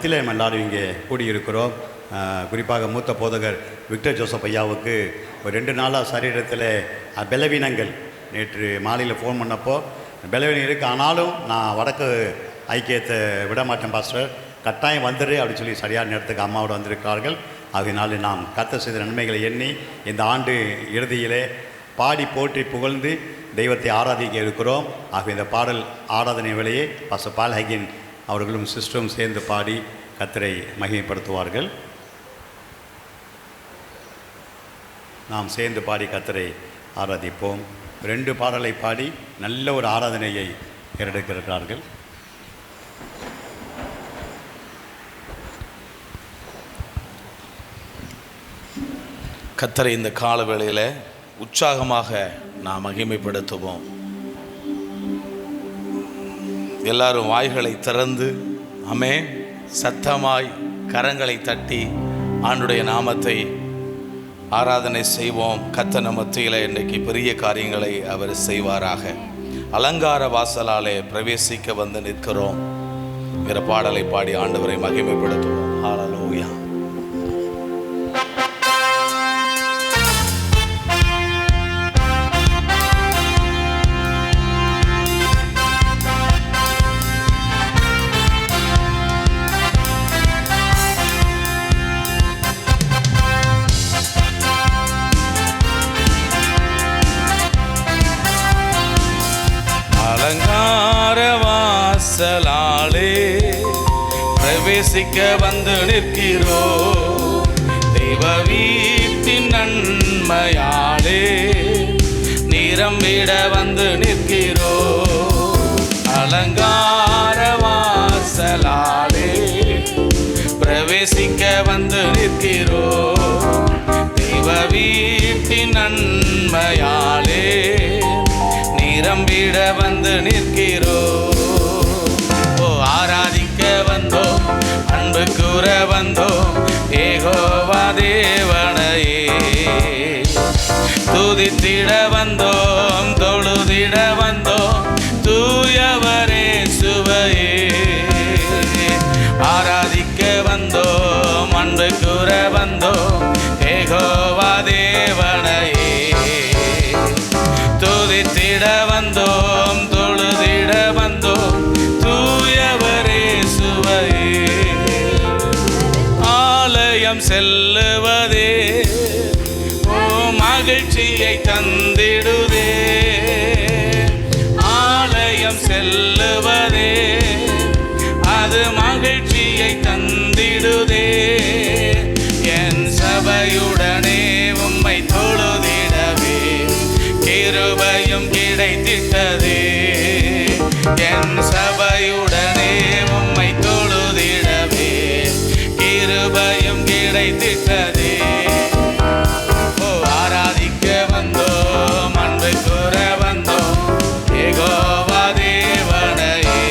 மத்தியில் நம்ம எல்லோரும் இங்கே கூடியிருக்கிறோம். குறிப்பாக மூத்த போதகர் விக்டர் ஜோசப் ஐயாவுக்கு ஒரு 2 நாளாக சரீரத்தில் பலவீனங்கள். நேற்று மாலையில் ஃபோன் பண்ணப்போ பலவீனம் இருக்குது, ஆனாலும் நான் வடக்கு ஐக்கியத்தை விட மாட்டேன் பாஸ்டர், கட்டாயம் வந்துடு அப்படின்னு சொல்லி சரியான நேரத்துக்கு அம்மாவோடு வந்திருக்கிறார்கள். ஆகையினால நாம் கர்த்தர் செய்த நன்மைகளை எண்ணி இந்த ஆண்டு இறுதியிலே பாடி போற்றி புகழ்ந்து தெய்வத்தை ஆராதிக்க இருக்கிறோம். ஆக இந்த பாடல் ஆராதனை வேளையே பாஸ்டர் பால் ஹகின் அவர்களும் சிஸ்டரும் சேர்ந்து பாடி கர்த்தரை மகிமைப்படுத்துவார்கள். நாம் சேர்ந்து பாடி கர்த்தரை ஆராதிப்போம். 2 பாடலை பாடி நல்ல ஒரு ஆராதனையை ஏறெடுக்கிறார்கள். கர்த்தரை இந்த கால வேளையில் உற்சாகமாக நாம் மகிமைப்படுத்துவோம். எல்லாரும் வாய்களை திறந்து ஆமென் சத்தமாய் கரங்களை தட்டி ஆண்டுடைய நாமத்தை ஆராதனை செய்வோம். கர்த்தர் மத்தியில் இன்றைக்கு பெரிய காரியங்களை அவர் செய்வாராக. அலங்கார வாசலாலே பிரவேசிக்க வந்து நிற்கிறோம். வேற பாடலை பாடி ஆண்டவரை மகிமைப்படுத்துவோம். ஹல்லேலூயா. அலங்கார வாசலாலே பிரவேசிக்க வந்து நிற்கிறோ, தெய்வ வீட்டின் நன்மையாலே நிரம்பிட வந்து நிற்கிறோ. அலங்கார வாசலாலே பிரவேசிக்க வந்து நிற்கிறோ, தெய்வ வீட்டின் நன்மையாலே நிரம்பிட வந்து நிற்கிறோ. ஓ ஆராதிக்க வந்தோம், அன்பு கூற வந்தோம், யெகோவா தேவனையே துதித்திட வந்தோம், தொழுதிட வந்தோம், தூயவரே சுவையே. ஆராதிக்க வந்தோம், அன்பு கூற வந்தோம், யெகோவா தேவனையே துதித்திட வந்தோம், தொழுதிட வந்தோம், தூயவரே சுவையே. ஆலயம் செல்லுவதே ஓ மகிழ்ச்சியை தந்திடுதே, ஆலயம் செல்லுவதே அது மகிழ்ச்சியை தந்திடுதே. என் சபையுடனே உம்மை தொழுதிடவே கிருபையும் கிடைத்திட்டதே. என் சபையுடனே உம்மை தொழுதிடவே கிருபையும் கிடைத்திட்டதே. ஓ ஆராதிக்க வந்தோம், அன்பு கூற வந்தோம், யெகோவா தேவனையே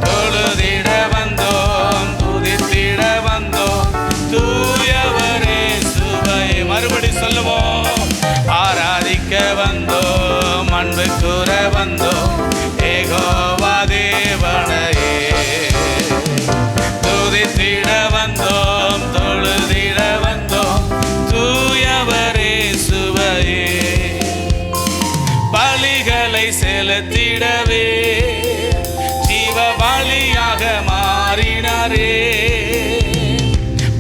தொழுதிட வந்தோம், துதித்திட வந்தோம், தூயவரே சுவையே. மறுபடி சொல்லுவோம். ஆராதிக்க வந்தோம், அன்பு கூற வந்தோம், யெகோவா தேவனையே துதித்திட வந்தோம், தொழுதிட வந்தோம், தூயவரே சுவையே. பலிகளை செலுத்திடவே ஜீவ பலியாக மாறினாரே,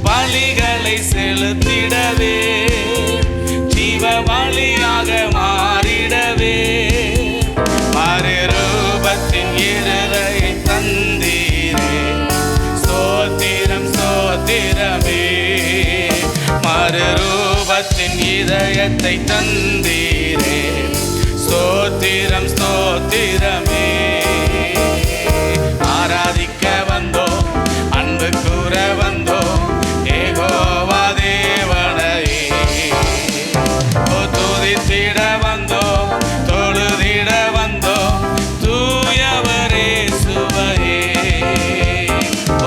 பலிகளை செலுத்திடவே பலியாக மாறிடவே மறுரூபத்தின் இருதயை தந்தீரே. ஸ்தோத்திரம் ஸ்தோத்திரமே. மறுரூபத்தின் இதயத்தை தந்தீரே. ஸ்தோத்திரம் ஸ்தோத்திரமே. ஆராதிக்க வந்தோம், அன்பு கூற வந்தோம், யெகோவா தேவனையே துதித்திட வந்தோம், தொழுதிட வந்தோம், தூயவரே சுவையே.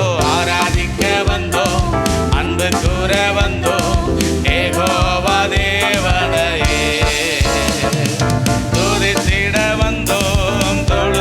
ஓ ஆராதிக்க வந்தோம், அன்பு கூற வந்தோம், யெகோவா தேவனையே துதித்திட வந்தோம், தொழு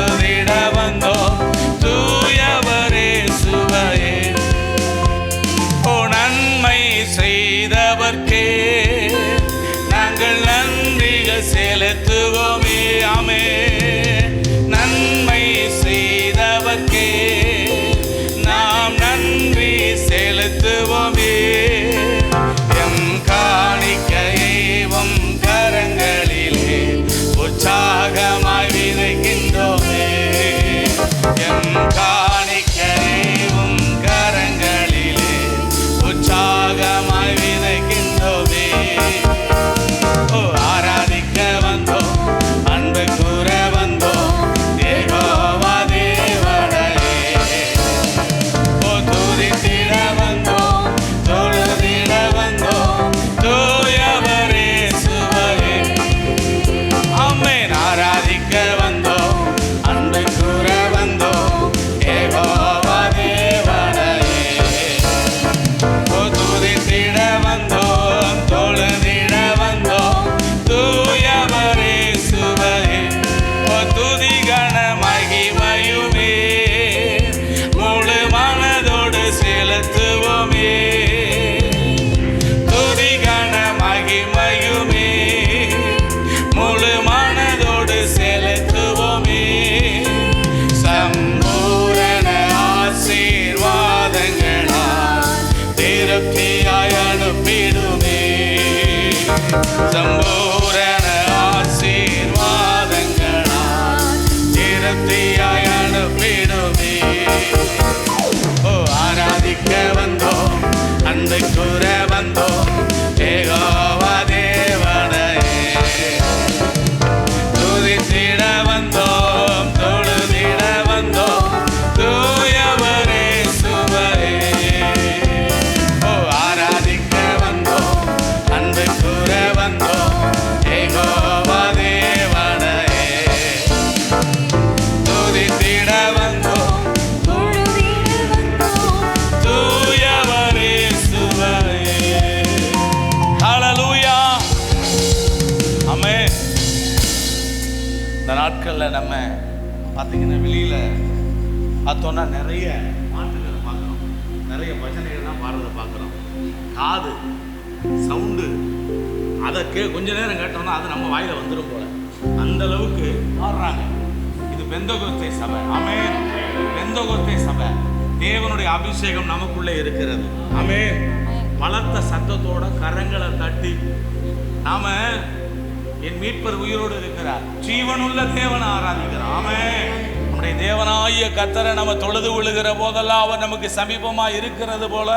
சம்பூரண ஆசீர்வாதங்களால் திருப்தியாய் அனுப்பிடுவே. ஓ ஆராதிக்க வந்தோம், அன்பு கூற வந்தோம், யெகோவா தேவனையே. துதித்திட வந்தோம், தொழுதிட வந்தோம், தூயவரே சுவரே. ஓ ஆராதிக்க வந்தோம், அன்பு கூற வந்தோம், யெகோவா தேவனையே. துதித்திட வந்தோம், தூயவரே சுவரே. ஹல்லேலூயா. ஆமென். இந்த நாட்களில் நம்ம பார்த்தீங்கன்னா வெளியில் பார்த்தோன்னா நிறைய பாட்டுகளை பார்க்குறோம், நிறைய பஜனைகள்லாம் பாடுறதை பார்க்குறோம். காது சவுண்டு அதை கொஞ்ச நேரம் கேட்டோம்னா அது நம்ம வாயில் வந்துடும் போல, அந்த அளவுக்கு பாடுறாங்க. இது பெந்தகோஸ்தே சபை. ஆமென். பெந்தகோஸ்தே சபை. தேவனுடைய அபிஷேகம் நமக்குள்ளே இருக்கிறது. ஆமென். பலத்த சத்தத்தோட கரங்களை தட்டி நாம என் மீட்பர் உயிரோடு இருக்கிறார், ஜீவனுள்ள தேவனை ஆராதிக்கிறார். ஆமென். நம்முடைய தேவனாகிய கர்த்தரை நம்ம தொழுது விழுகிற போதெல்லாம் அவர் நமக்கு சமீபமாய் இருக்கிறது போல,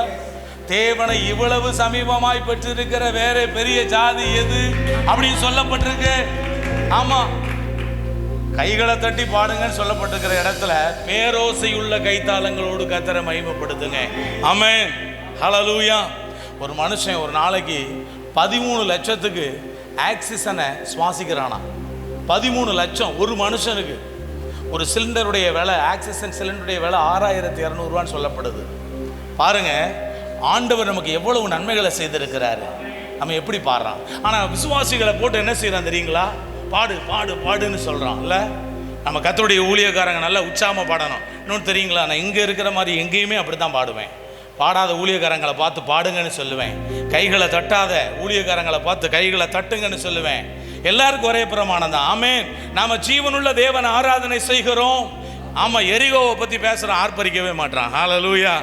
தேவனை இவ்வளவு சமீபமாய் பெற்றிருக்கிற வேற பெரிய ஜாதி எது அப்படின்னு சொல்லப்பட்டிருக்கு. ஆமா, கைகளை தட்டி பாடுங்கன்னு சொல்லப்பட்டிருக்கிற இடத்துல பேரோசையுள்ள கைத்தாளங்களோடு கர்த்தரை மகிமைப்படுத்துங்க. ஆமென். ஹல்லேலூயா. ஒரு மனுஷன் ஒரு நாளைக்கு 13 லட்சத்துக்கு ஆக்சிஜனை சுவாசிக்கிறானா. 13 லட்சம் ஒரு மனுஷனுக்கு. ஒரு சிலிண்டருடைய விலை, ஆக்சிஜன் சிலிண்டருடைய விலை 6200 சொல்லப்படுது. பாருங்க, ஆண்டவர் நமக்கு எவ்வளவு நன்மைகளை செய்திருக்கிறாரு. நம்ம எப்படி பாடுறான். ஆனால் விசுவாசிகளை போட்டு என்ன செய்யறான் தெரியுங்களா? பாடு பாடு பாடுன்னு சொல்கிறான். இல்லை, நம்ம கர்த்தருடைய ஊழியக்காரங்க நல்லா உற்சாகமாக பாடணும். இன்னொன்று தெரியுங்களா, நான் இங்கே இருக்கிற மாதிரி எங்கேயுமே அப்படி தான் பாடுவேன். பாடாத ஊழியக்காரங்களை பார்த்து பாடுங்கன்னு சொல்லுவேன். கைகளை தட்டாத ஊழியக்காரங்களை பார்த்து கைகளை தட்டுங்கன்னு சொல்லுவேன். எல்லாருக்கும் ஒரே பிரமாணம் தான். ஆமென். நாம ஜீவனுள்ள தேவனை ஆராதனை செய்கிறோம். ஆமாம், எரிகோவை பற்றி பேசுகிறோம், ஆர்ப்பரிக்கவே மாட்டான். ஹல்லேலூயா.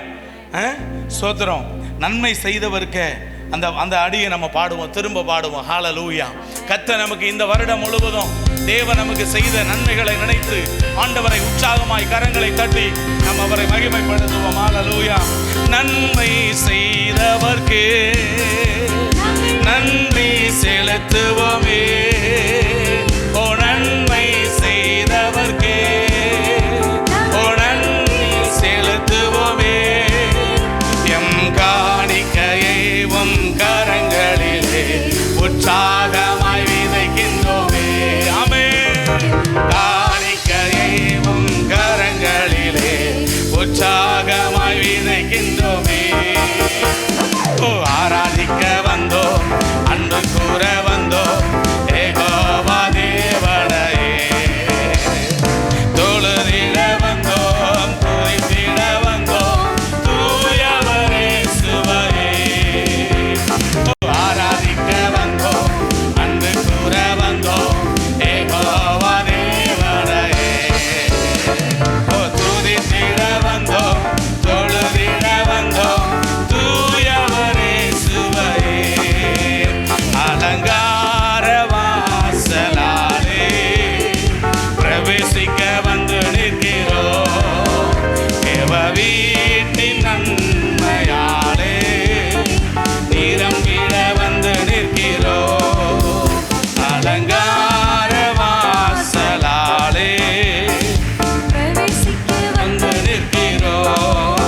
ஸ்தோத்திரம். நன்மை செய்தவருக்கு அந்த அந்த அடியை நம்ம பாடுவோம், திரும்ப பாடுவோம். ஹல்லேலூயா. கர்த்தர் நமக்கு இந்த வருடம் முழுவதும் தேவன் நமக்கு செய்த நன்மைகளை நினைத்து ஆண்டவரை உற்சாகமாய் கரங்களை தட்டி நம்ம அவரை மகிமைப்படுத்துவோம். ஹல்லேலூயா. நன்மை செய்தவர்க்கு நன்றி செலுத்துவோமே. ஓ நன்மை செய்தவர்க்கு ஓ நன்றி செலுத்துவோமே. எம் காணிக்கையை உம் கரங்களிலே உற்சாகமாய் விதைக்கின்றோமே. ஆமென். காணிக்கையை உம் கரங்களிலே உற்சாகமாய் விதைக்கின்றோமே. ஓ ஆராதிக்க வந்தோம், அன்பு கூற வந்தோம், யெகோவா தேவனையே. தொழுதிட வந்தோம், துதித்திட வந்தோம், தூயவரே சுவரே. ஆராதிக்க வந்தோம், அன்பு கூற வந்தோம், யெகோவா தேவனையே. ஓ துதித்திட வந்தோம், தொழுதிட வந்தோம், தூயவரே சுவரே. அலங்கார வாசலாலே பிரவேசிக்க வந்து நிற்கிறோம். தேவ வீட்டின் நன்மையாலே நிரம்பிட வந்து நிற்கிறோம். அலங்கார வாசலாலே வந்து நிற்கிறோம்.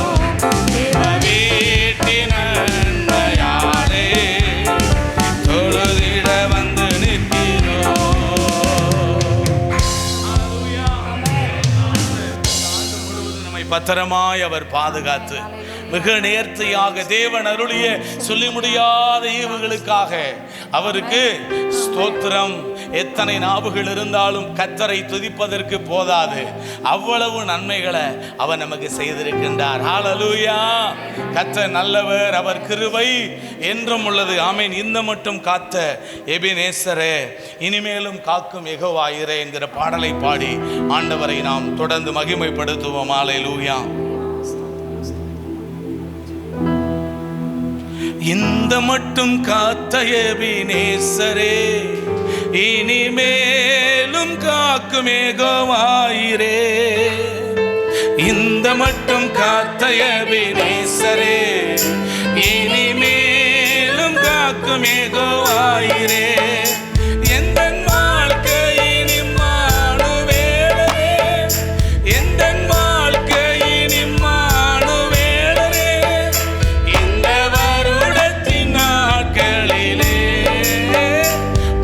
தேவ வீட்டின் நன்மையாலே தொழுதிட வந்து நிற்கிறோம். நம்மை பத்திரமாய் அவர் பாதுகாத்து மிக நேர்த்தியாக தேவன் அருளிய சொல்லி முடியாத ஈவுகளுக்காக அவருக்கு ஸ்தோத்திரம். எத்தனை நாவுகள் இருந்தாலும் கர்த்தரை துதிப்பதற்கு போதாது. அவ்வளவு நன்மைகளை அவர் நமக்கு செய்திருக்கின்றார். ஹல்லேலூயா. கர்த்தர் நல்லவர், அவர் கிருபை என்றும் உள்ளது. ஆமென். இந்த மட்டும் காத்த எபினேசரே, இனிமேலும் காக்கும் யெகோவா இரே என்கிற பாடலை பாடி ஆண்டவரை நாம் தொடர்ந்து மகிமைப்படுத்துவோம். ஹல்லேலூயா. இந்த மட்டும் காத்த எபினேசரே, இனிமேலும் காக்கும் யெகோவாயிரே. இந்த மட்டும் காத்த எபினேசரே, இனிமேலும் காக்கும் யெகோவாயிரே. எந்தன் வாழ்க்கையின் இம்மானுவேலரே, எந்தன் வாழ்க்கையின் இம்மானுவேலரே, இந்த வருடத்தின் நாட்களிலே,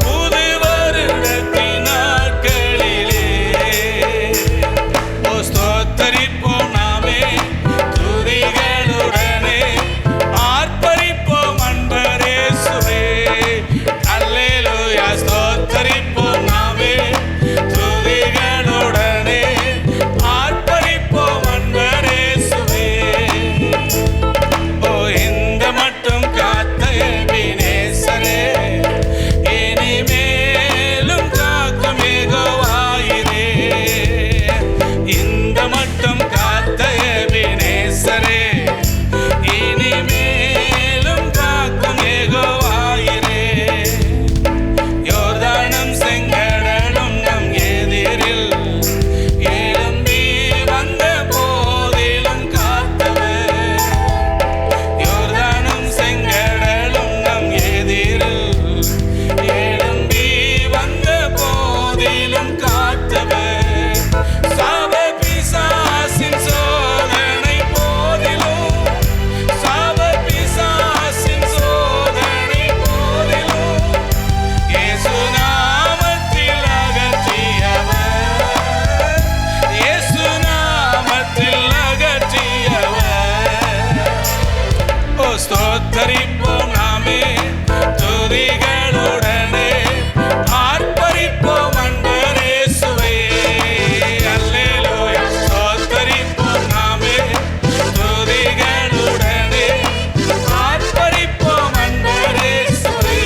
புது வருடத்தின் நாட்களிலே, ஓ ஸ்தோத்தரிப்போம் நாமே துதிகளுடனே, ஆர்ப்பரிப்போம் அன்பரேசுவே. அல்லேலூயா, ஸ்தோத்தரிப்போம் நாமே துதிகளுடனே, ஆர்ப்பரிப்போம் அன்பரேசுவே. ஓ இந்த மட்டும் காத்த எபினேசரே, இனிமேலும் காக்கும் யெகோவாயிரே. இந்த மட்டும் காத்த எபினேசரே, இனிமேலும் காக்கும் யெகோவாயிரே. யோர்தானும் செங்கடலும் நம் எதிரில் எழும்பி வந்த போதிலும் காத்தவர். யோர்தானும் செங்கடலும் நம் எதிரில் எழும்பி வந்த போதிலும் காத்தவர். சாப பிசாசின் சோதனை போதிலும், சாப பிசாசின் சோதனை போதிலும், இயேசு நாமத்தில் அகற்றியவர், இயேசு நாமத்தில் அகற்றியவர். ஓ ஸ்தோத்தரிப்போம் நாமே துதிகளுடனே, ஆர்ப்பரிப்போம் அன்பரேசுவே. அல்லேலூயா, ஸ்தோத்தரிப்போம் நாமே துதிகளுடனே, ஆர்ப்பரிப்போம் அன்பரேசுவே.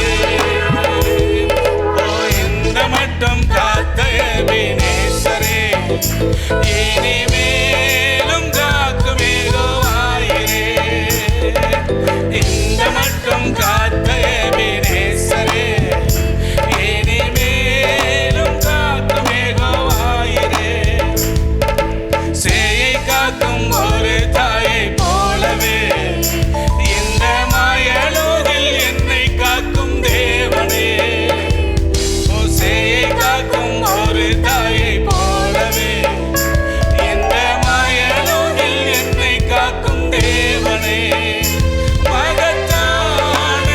ஓ இந்த மட்டும் காத்த எபினேசரே, இனிமேலும் காக்கும் யெகோவாயிரே. இந்த மட்டும் காத்த எபினேசரே, இனிமேலும் காக்கும் யெகோவாயிரே. சேயை காக்கும் ஒரு தாயை போலவே, இந்த மாயலோகில் என்னை காக்கும் தேவனே. ஓ சேயை காக்கும் ஒரு தாயை போலவே, இந்த மாயலோகில் என்னை காக்கும் தேவனே. மகத்தான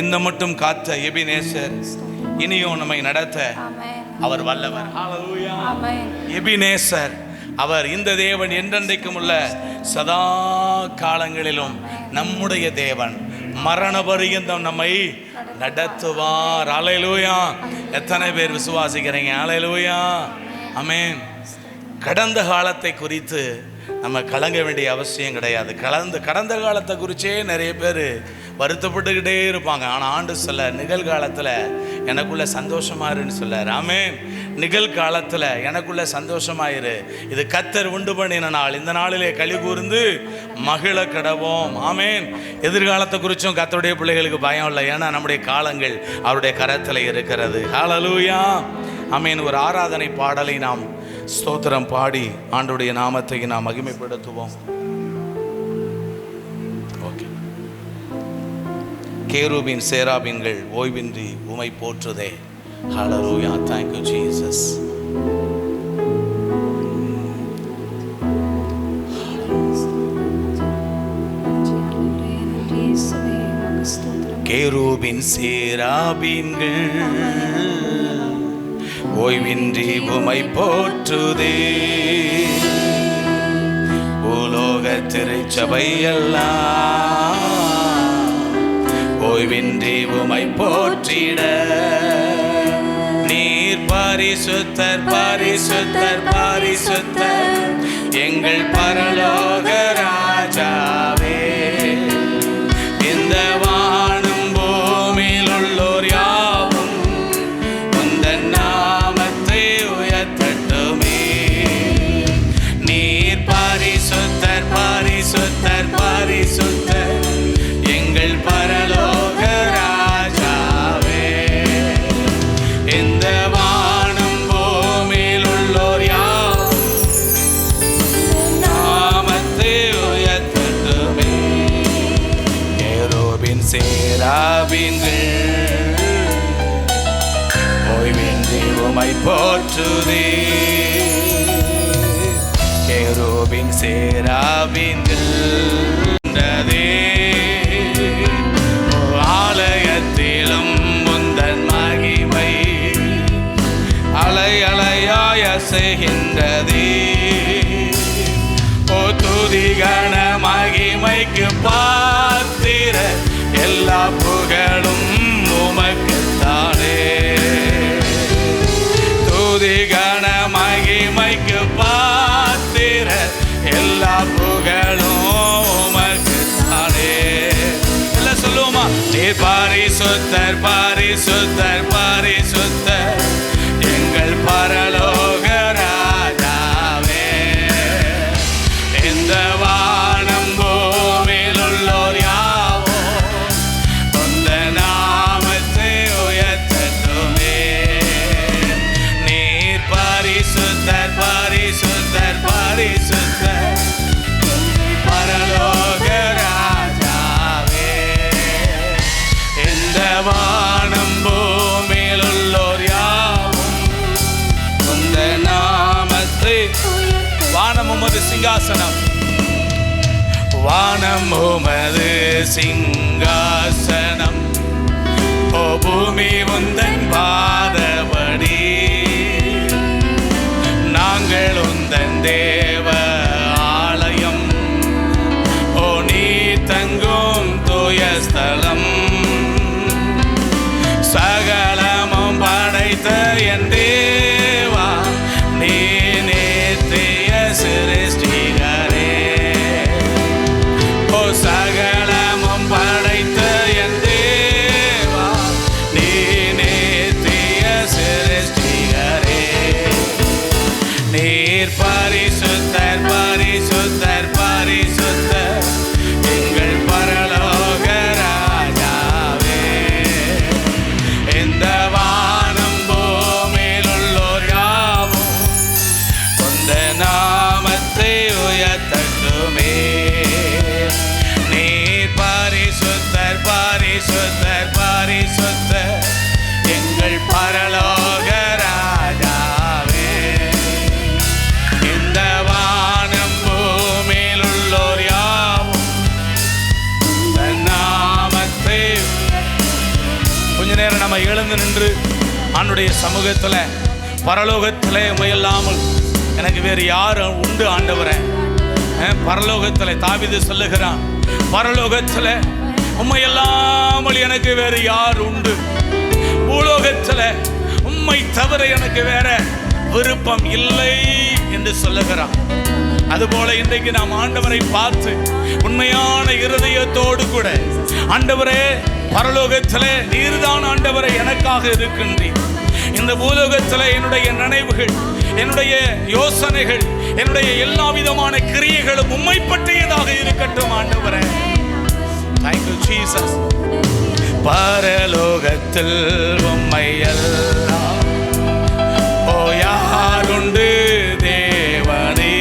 இந்த மட்டும் காத்த எபினேசர் இனியும் நம்மை நடத்த அவர் வல்லவர். ஹல்லேலூயா. எபினேசர் அவர் இந்த தேவன் என்றென்றைக்கும் உள்ள சதா காலங்களிலும் நம்முடைய தேவன், மரண பரியந்தம் நம்மை நடத்துவார். ஹல்லேலூயா. எத்தனை பேர் விசுவாசிக்கிறீங்க? ஹல்லேலூயா. ஆமென். கடந்த காலத்தை குறித்து நம்ம கலங்க வேண்டிய அவசியம் கிடையாது. கடந்த காலத்தை குறிச்சே நிறைய பேர் வருத்தப்பட்டுக்கிட்டே இருப்பாங்க. ஆனால் ஆண்டு சொல்ல நிகழ்காலத்தில் எனக்குள்ள சந்தோஷமாயிருன்னு சொல்லார். ஆமென். நிகழ்காலத்தில் எனக்குள்ள சந்தோஷமாயிரு, இது கர்த்தர் உண்டு பண்ணின நாள், இந்த நாளிலே களி கூர்ந்து மகிழ கடவோம். ஆமென். எதிர்காலத்தை குறித்தும் கர்த்தருடைய பிள்ளைகளுக்கு பயம் இல்லை, ஏன்னா நம்முடைய காலங்கள் அவருடைய கரத்தில் இருக்கிறது. ஹல்லேலூயா. ஆமென். ஒரு ஆராதனை பாடலை நாம் ஸ்தோத்திரம் பாடி ஆண்டவருடைய நாமத்தை நாம் மகிமைப்படுத்துவோம். ஓகே. கேருபீன் சேராபீன்கள் ஓய்வின்றி உமை போற்றுதே. ஹல்லேலூயா. Thank you Jesus. கேருபீன் சேராபீன்கள் ஓய்வின்றி உமை போற்றுதே. உலோக திருச்சபை எல்லாம் ஓய்வின்றி உமை போற்றிட. நீர் பரிசுத்தர் பரிசுத்தர் பரிசுத்தர் எங்கள் பரலோக ராஜாவே. இந்த வானம் பூமியில் உள்ளோர் யாவும் உந்தன் நாமத்தை உயர்த்தட்டுமே. நீர் பரிசுத்தர் பரிசுத்தர் பரிசுத்தர் எங்கள் பரலோக ராஜாவே. இந்த வானம் பூமியில் உள்ளோர் யாவும் நாமத்தை உயர்த்தட்டுமே. கேருபீன் சேராபீன்கள் ஓய்வின்றி உமை போற்றுதே. கேருபீன் சேராபீன்கள் ஆலயத்திலும் முந்தன் மகிமை அலை அலையாய செய்கின்றதே. ஓ துதிகன மகிமைக்கு பாத்திர எல்லா புகழும் உமக்குத்தானே. துதிகன மகிமைக்கு பாத்திர எல்லா புகழும் உமக்குத்தானே. எல்லாம் சொல்லுவோமா? நீ பரிசுத்தர் பரிசுத்தர் பரிசுத்தர் எங்கள் பரலோக ராஜாவே. இந்த வானம் பூமியில் உள்ளோர் யாவோ உந்த நாமத்தை உயர்த்தட்டுமே. நீர் பரிசுத்தர் பரிசுத்தர் பரிசுத்தர் பரலோக ராஜாவே. இந்த வானம் பூமியில் உள்ளோர் யாவும் உந்த நாமத்தை. வானம் உமது சிங்காசனம், வானம் உமது சிங்காசனம். ஓ பூமி உந்தன் பாதபடி. நாங்கள் உந்தன் தேவ ஆலயம். ஓ நீ தங்கும் தூய ஸ்தலம். சகலமும் படைத்த என் தேவா நீ நேத்திய சிருஷ்டிகரே. ஓ சகலமும் படைத்த என் தேவா நீ நேத்திய எழுந்து நின்று ஆண்டுடைய சமூகத்தில் பரலோகத்தில் உமையில்லாமல் எனக்கு வேறு யார் உண்டு ஆண்டவரே? பரலோகத்தில் தாவீது சொல்லுகிறான், பரலோகத்தில் உம்மையல்லாமல் எனக்கு வேறு யார் உண்டு? பூலோகத்தில் உம்மை தவிர எனக்கு வேற விருப்பம் இல்லை என்று சொல்லுகிறான். அதுபோல இன்றைக்கு நாம் ஆண்டவரை பார்த்து உண்மையான இருதயத்தோடு கூட, ஆண்டவரே பரலோகத்திலே நீர்தான் ஆண்டவரை எனக்காக இருக்கின்றீர். இந்த பூலோகத்தில் என்னுடைய நினைவுகள், என்னுடைய யோசனைகள், என்னுடைய எல்லா விதமான கிரியைகளும் உம்மை பற்றியதாக இருக்கட்டும் ஆண்டவரே. Thank you Jesus. பரலோகத்தில் உம்மை எல்லாம் ஓ யாருண்டு தேவனே?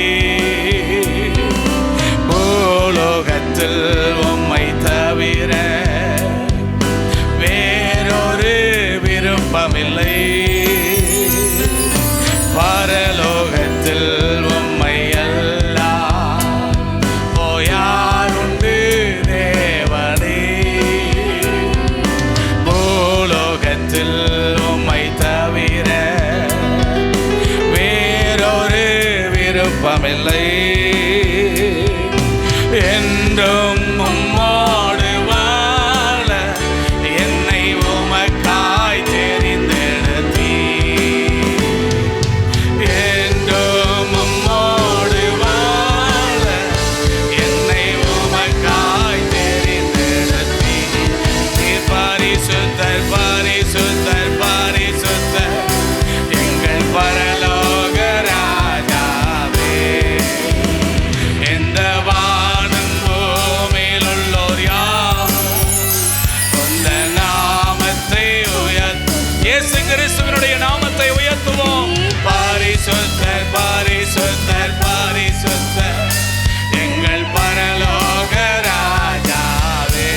பூலோகத்தில் உம்மை தவிர வேறொரு விருப்பமில்லை. பரலோகத்தில் உம்மை எல்லாம் ஓ யாருண்டு தேவனே? பூலோகத்தில் உம்மை தவிர வேறொரு விருப்பமில்லை. என்றும் உம்மோடு வாழ என்னை உமக்காய் தெரிந்தெடுத்தீர். என்றும் உம்மோடு வாழ என்னை உமக்காய் தெரிந்தெடுத்தீர். நீர் பரிசுத்தர் பரிசுத்தர் பரிசுத்தர் எங்கள் பரலோக ராஜாவே. எந்த வானம் பூமியில் உள்ளோர் யாவரும் உந்த நாமத்தை இயேசு கிறிஸ்துவினுடைய நாமத்தை உயர்த்துவோம். பரிசுத்தர் பரிசுத்தர் பரிசுத்தர் எங்கள் பரலோக ராஜாவே.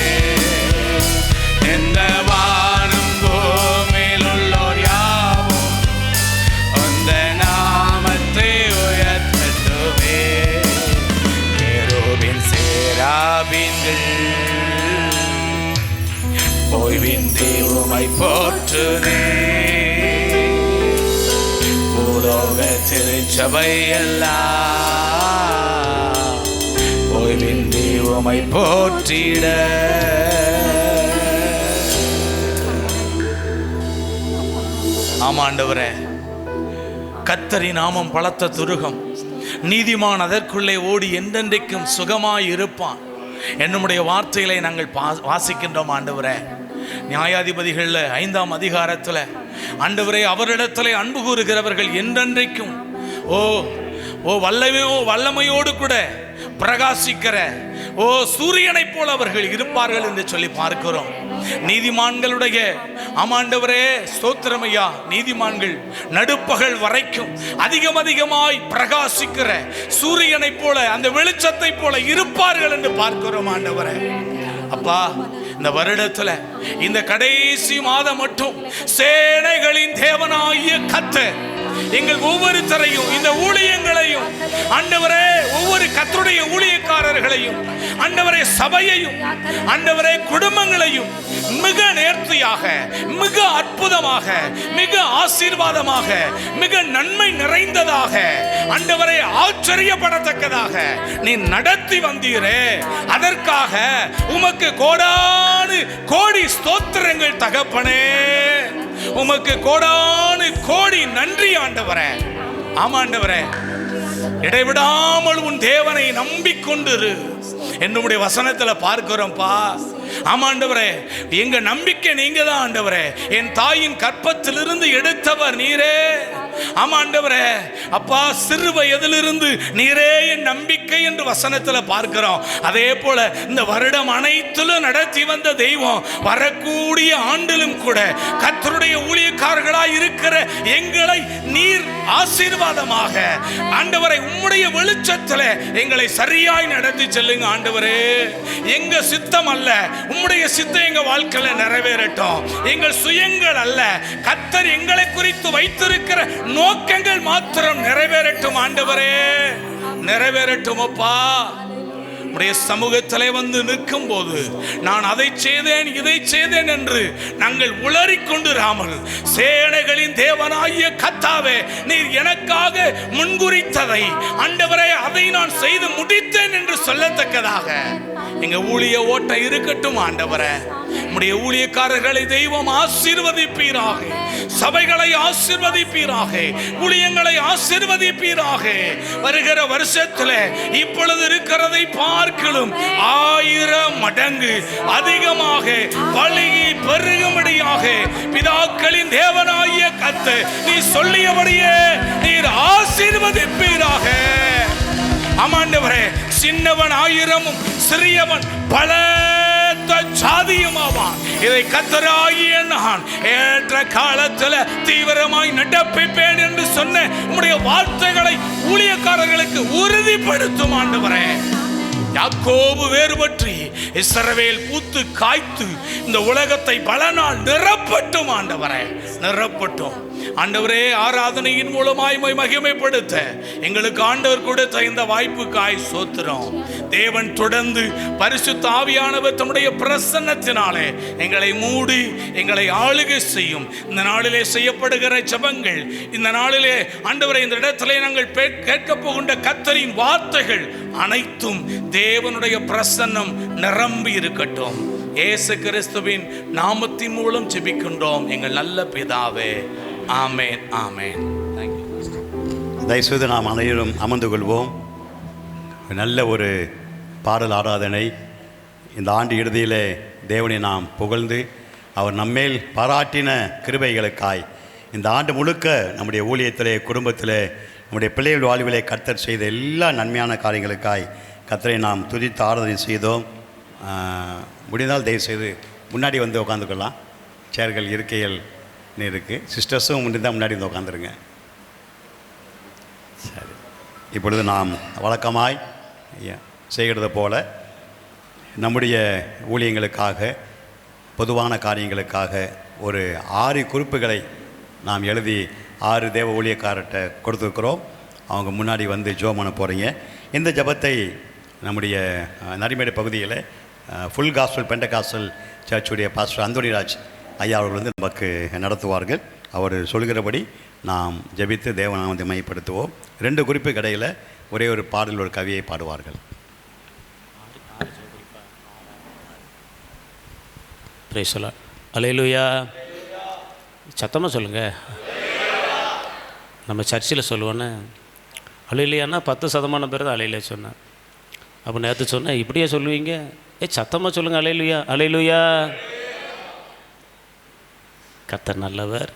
எந்த வானம் பூமியில் உள்ளோர் யாவும் உந்த நாமத்தை உயர்த்தட்டுமே. கேருபீன் சேராபீன்கள் ஓய்வின்றி உம்மை போற்றுதே. பூலோக திருச்சபை எல்லாம் ஓய்வின்றி உம்மை போற்றிட. ஆமாண்டவரே, கர்த்தரின் நாமம் பலத்த துருகம், நீதிமான் அதற்குள்ளே ஓடி என்றென்றைக்கும் சுகமாய் இருப்பான் என்னுடைய வார்த்தைகளை நாங்கள் வாசிக்கின்றோம் ஆண்டவரே. நியாயாதிபதிகளில் 5ஆம் அதிகாரத்தில் ஆண்டவரே, அவரிடத்திலே அன்பு கூறுகிறவர்கள் என்றென்றைக்கும் ஓ ஓ வல்லமையோடு கூட பிரகாசிக்கிற ஓ சூரியனைப் போல அவர்கள் இருப்பார்கள் என்று சொல்லி பார்க்கிறோம். நீதிமான்களுடைய ஆமாண்டவரே ஸ்தோத்திரமையா, நீதிமான்கள் நடுப்பகல் வரைக்கும் அதிகமாய் பிரகாசிக்கிற சூரியனைப் போல, அந்த வெளிச்சத்தை போல இருப்பார்கள் என்று பார்க்கிறோம் ஆண்டவரே. அப்பா, இந்த வருடத்துல இந்த கடைசி மாதம் மட்டும் சேனைகளின் தேவனாகிய கர்த்தர் எங்கள் ஒவ்வொருத்தரையும், இந்த ஊழியங்களையும் ஆண்டவரே, ஒவ்வொரு கர்த்தருடைய ஊழியக்காரர்களையும் ஆண்டவரே, சபையையும் ஆண்டவரே, குடும்பங்களையும் மிக நேர்த்தியாக, மிக அற்புதமாக, மிக ஆசீர்வாதமாக, மிக நன்மை நிறைந்ததாக ஆண்டவரே, ஆச்சரியப்படத்தக்கதாக நீ நடத்தி வந்தீரே. அதற்காக உமக்கு கோடானு கோடி ஸ்தோத்திரங்கள் தகப்பனே. உமக்கு கோடானு கோடி நன்றி ஆண்டவரே. ஆமாண்டவரே, இடைவிடாமல் உன் தேவனை நம்பிக்கொண்டிரு என்னுடைய வசனத்துல பார்க்கிறோம்ப்பா. ஆமாண்டவரே, எங்க நம்பிக்கை நீங்க தான் ஆண்டவரே. என் தாயின் கற்பத்திலிருந்து எடுத்தவர் நீரே. ஆமாண்டவரே, அப்பா, சிறு வயதிலிருந்து நீரே என் நம்பிக்கை என்று வசனத்துல பார்க்கிறோம். அதே போல இந்த வருடம் அனைத்திலும் நடத்தி வந்த தெய்வம் வரக்கூடிய ஆண்டிலும் கூட கர்த்தருடைய ஊழியக்காரர்களாய் இருக்கிற எங்களை நீர் ஆசீர்வாதமாக ஆண்டவரை உம்முடைய வெளிச்சத்தில் எங்களை சரியாய் நடத்தி செல்லுங்க ஆண்டவரே. எங்க சித்தம் அல்ல, உம்முடைய சித்தம் எங்க வாழ்க்கையில நிறைவேறட்டும். எங்கள் சுயங்கள் அல்ல, கர்த்தர் எங்களை குறித்து வைத்திருக்கிற நோக்கங்கள் மாத்திரம் நிறைவேறட்டும் ஆண்டவரே. நிறைவேறட்டும் அப்பா. உடைய சமூகத்திலே வந்து நிற்கும் போது நான் அதை செய்தேன் இதை செய்தேன் என்று நாங்கள் உளறிக்கொண்டிராமல், சேனைகளின் தேவனாகிய கர்த்தாவே, நீர் எனக்காக முன்குறித்ததை ஆண்டவரே அதை நான் செய்து முடித்தேன் என்று சொல்லத்தக்கதாக எங்க ஊழிய ஓட்டம் இருக்கட்டும். ஆண்டவரே, நம்முடைய ஊழியக்காரர்களை தெய்வம் ஆசீர்வதிப்பீராக, சபைகளை ஆசீர்வதிப்பீராக, ஊழியங்களை ஆசீர்வதிப்பீராக. வருகிற வருஷத்தில் இப்பொழுது இருக்கிறதை பார்க்கலும் 1000 மடங்கு அதிகமாக பலுகி பெருகும்படியாக பிதாக்களின் தேவனாகிய கர்த்தர் நீ சொல்லியபடியே நீர் ஆசீர்வதிப்பீராக. ஆமாண்டவரே, சின்னவன் 1000 சிறியவன் பலத்த சாதியுமாவான். இதை கர்த்தராகிய நான் ஏற்ற காலத்தில் தீவிரமாய் நடப்பிப்பேன் என்று சொன்ன உம்முடைய வார்த்தைகளை ஊழியக்காரர்களுக்கு உறுதிப்படுத்தும் ஆண்டவரே. யாக்கோபு வேறுபற்றி இஸ்ரவேல் பூத்து காய்த்து இந்த உலகத்தை பல நாள் நிரப்பட்டும் ஆண்டவரே, நிரப்பட்டும் ஆண்டவரே. ஆராதனையின் மூலமாய் மகிமைப்படுத்த எங்களுக்கு ஆண்டவர் கொடுத்த இந்த வாய்ப்புக்காய் சோத்திரம். தேவன் தொடர்ந்து பரிசுத்த ஆவியானவர் தம்முடைய பிரசன்னத்தினாலே எங்களை மூடி எங்களை ஆளுகை செய்யும். இந்த நாளிலே செய்யப்படுகிற ஜெபங்கள், இந்த நாளிலே ஆண்டவரை இந்த இடத்திலே நாங்கள் கேட்க போகின்ற கர்த்தரின் வார்த்தைகள் அனைத்தும் தேவனுடைய பிரசன்னம் நிரம்பி இருக்கட்டும். இயேசு கிறிஸ்துவின் நாமத்தின் மூலம் ஜெபிக்கின்றோம் எங்கள் நல்ல பிதாவே. ஆமென், ஆமென். தயவுசெய்து நாம் அனைவரும் அமர்ந்து கொள்வோம். நல்ல ஒரு பாடல் ஆராதனை. இந்த ஆண்டு இறுதியிலே தேவனை நாம் புகழ்ந்து அவர் நம்மேல் பாராட்டின கிருபைகளுக்காய், இந்த ஆண்டு முழுக்க நம்முடைய ஊழியத்திலே, குடும்பத்திலே, நம்முடைய பிள்ளைகள் வாழ்விலே கர்த்தர் செய்த எல்லா நன்மையான காரியங்களுக்காய் கர்த்தரை நாம் துதித்து ஆராதனை செய்தோம். முடிந்தால் தயவுசெய்து முன்னாடி வந்து உட்காந்துக்கலாம். சேர்கள் இருக்கைகள் இருக்குது. சிஸ்டர்ஸும் முடிந்தால் முன்னாடி வந்து உட்காந்துருங்க. சரி, இப்பொழுது நாம் வழக்கமாய் செய்கிறது போல நம்முடைய ஊழியங்களுக்காக, பொதுவான காரியங்களுக்காக ஒரு 6 குறிப்புகளை நாம் எழுதி 6 தேவ ஊழியக்காரர்கிட்ட கொடுத்துருக்குறோம். அவங்க முன்னாடி வந்து ஜெபம் பண்ண போகிறீங்க. இந்த ஜெபத்தை நம்முடைய நரிமேடு பகுதியில் ஃபுல் காஸ்பல் பெண்டகாஸ்டல் சர்ச்சுடைய பாஸ்டர் அந்தோனிராஜ் ஐயா அவர்கள் வந்து நமக்கு நடத்துவார்கள். அவர் சொல்கிறபடி நாம் ஜெபித்து தேவநாமத்தை மையப்படுத்துவோம். 2 குறிப்புக்கு இடையில் ஒரே ஒரு பாடல், ஒரு கவியை பாடுவார்கள். அல்லேலூயா. சத்தமாக சொல்லுங்கள். நம்ம சர்ச்சில் சொல்லுவோன்னு அல்லேலூயான்னா 10% பேர் தான் அல்லேலூயா சொன்னேன். அப்போ நேற்று சொன்னேன், இப்படியே சொல்லுவீங்க? சத்தமாக சொல்லுங்கள். அல்லேலூயா, அல்லேலூயா. கர்த்தர் நல்லவர்.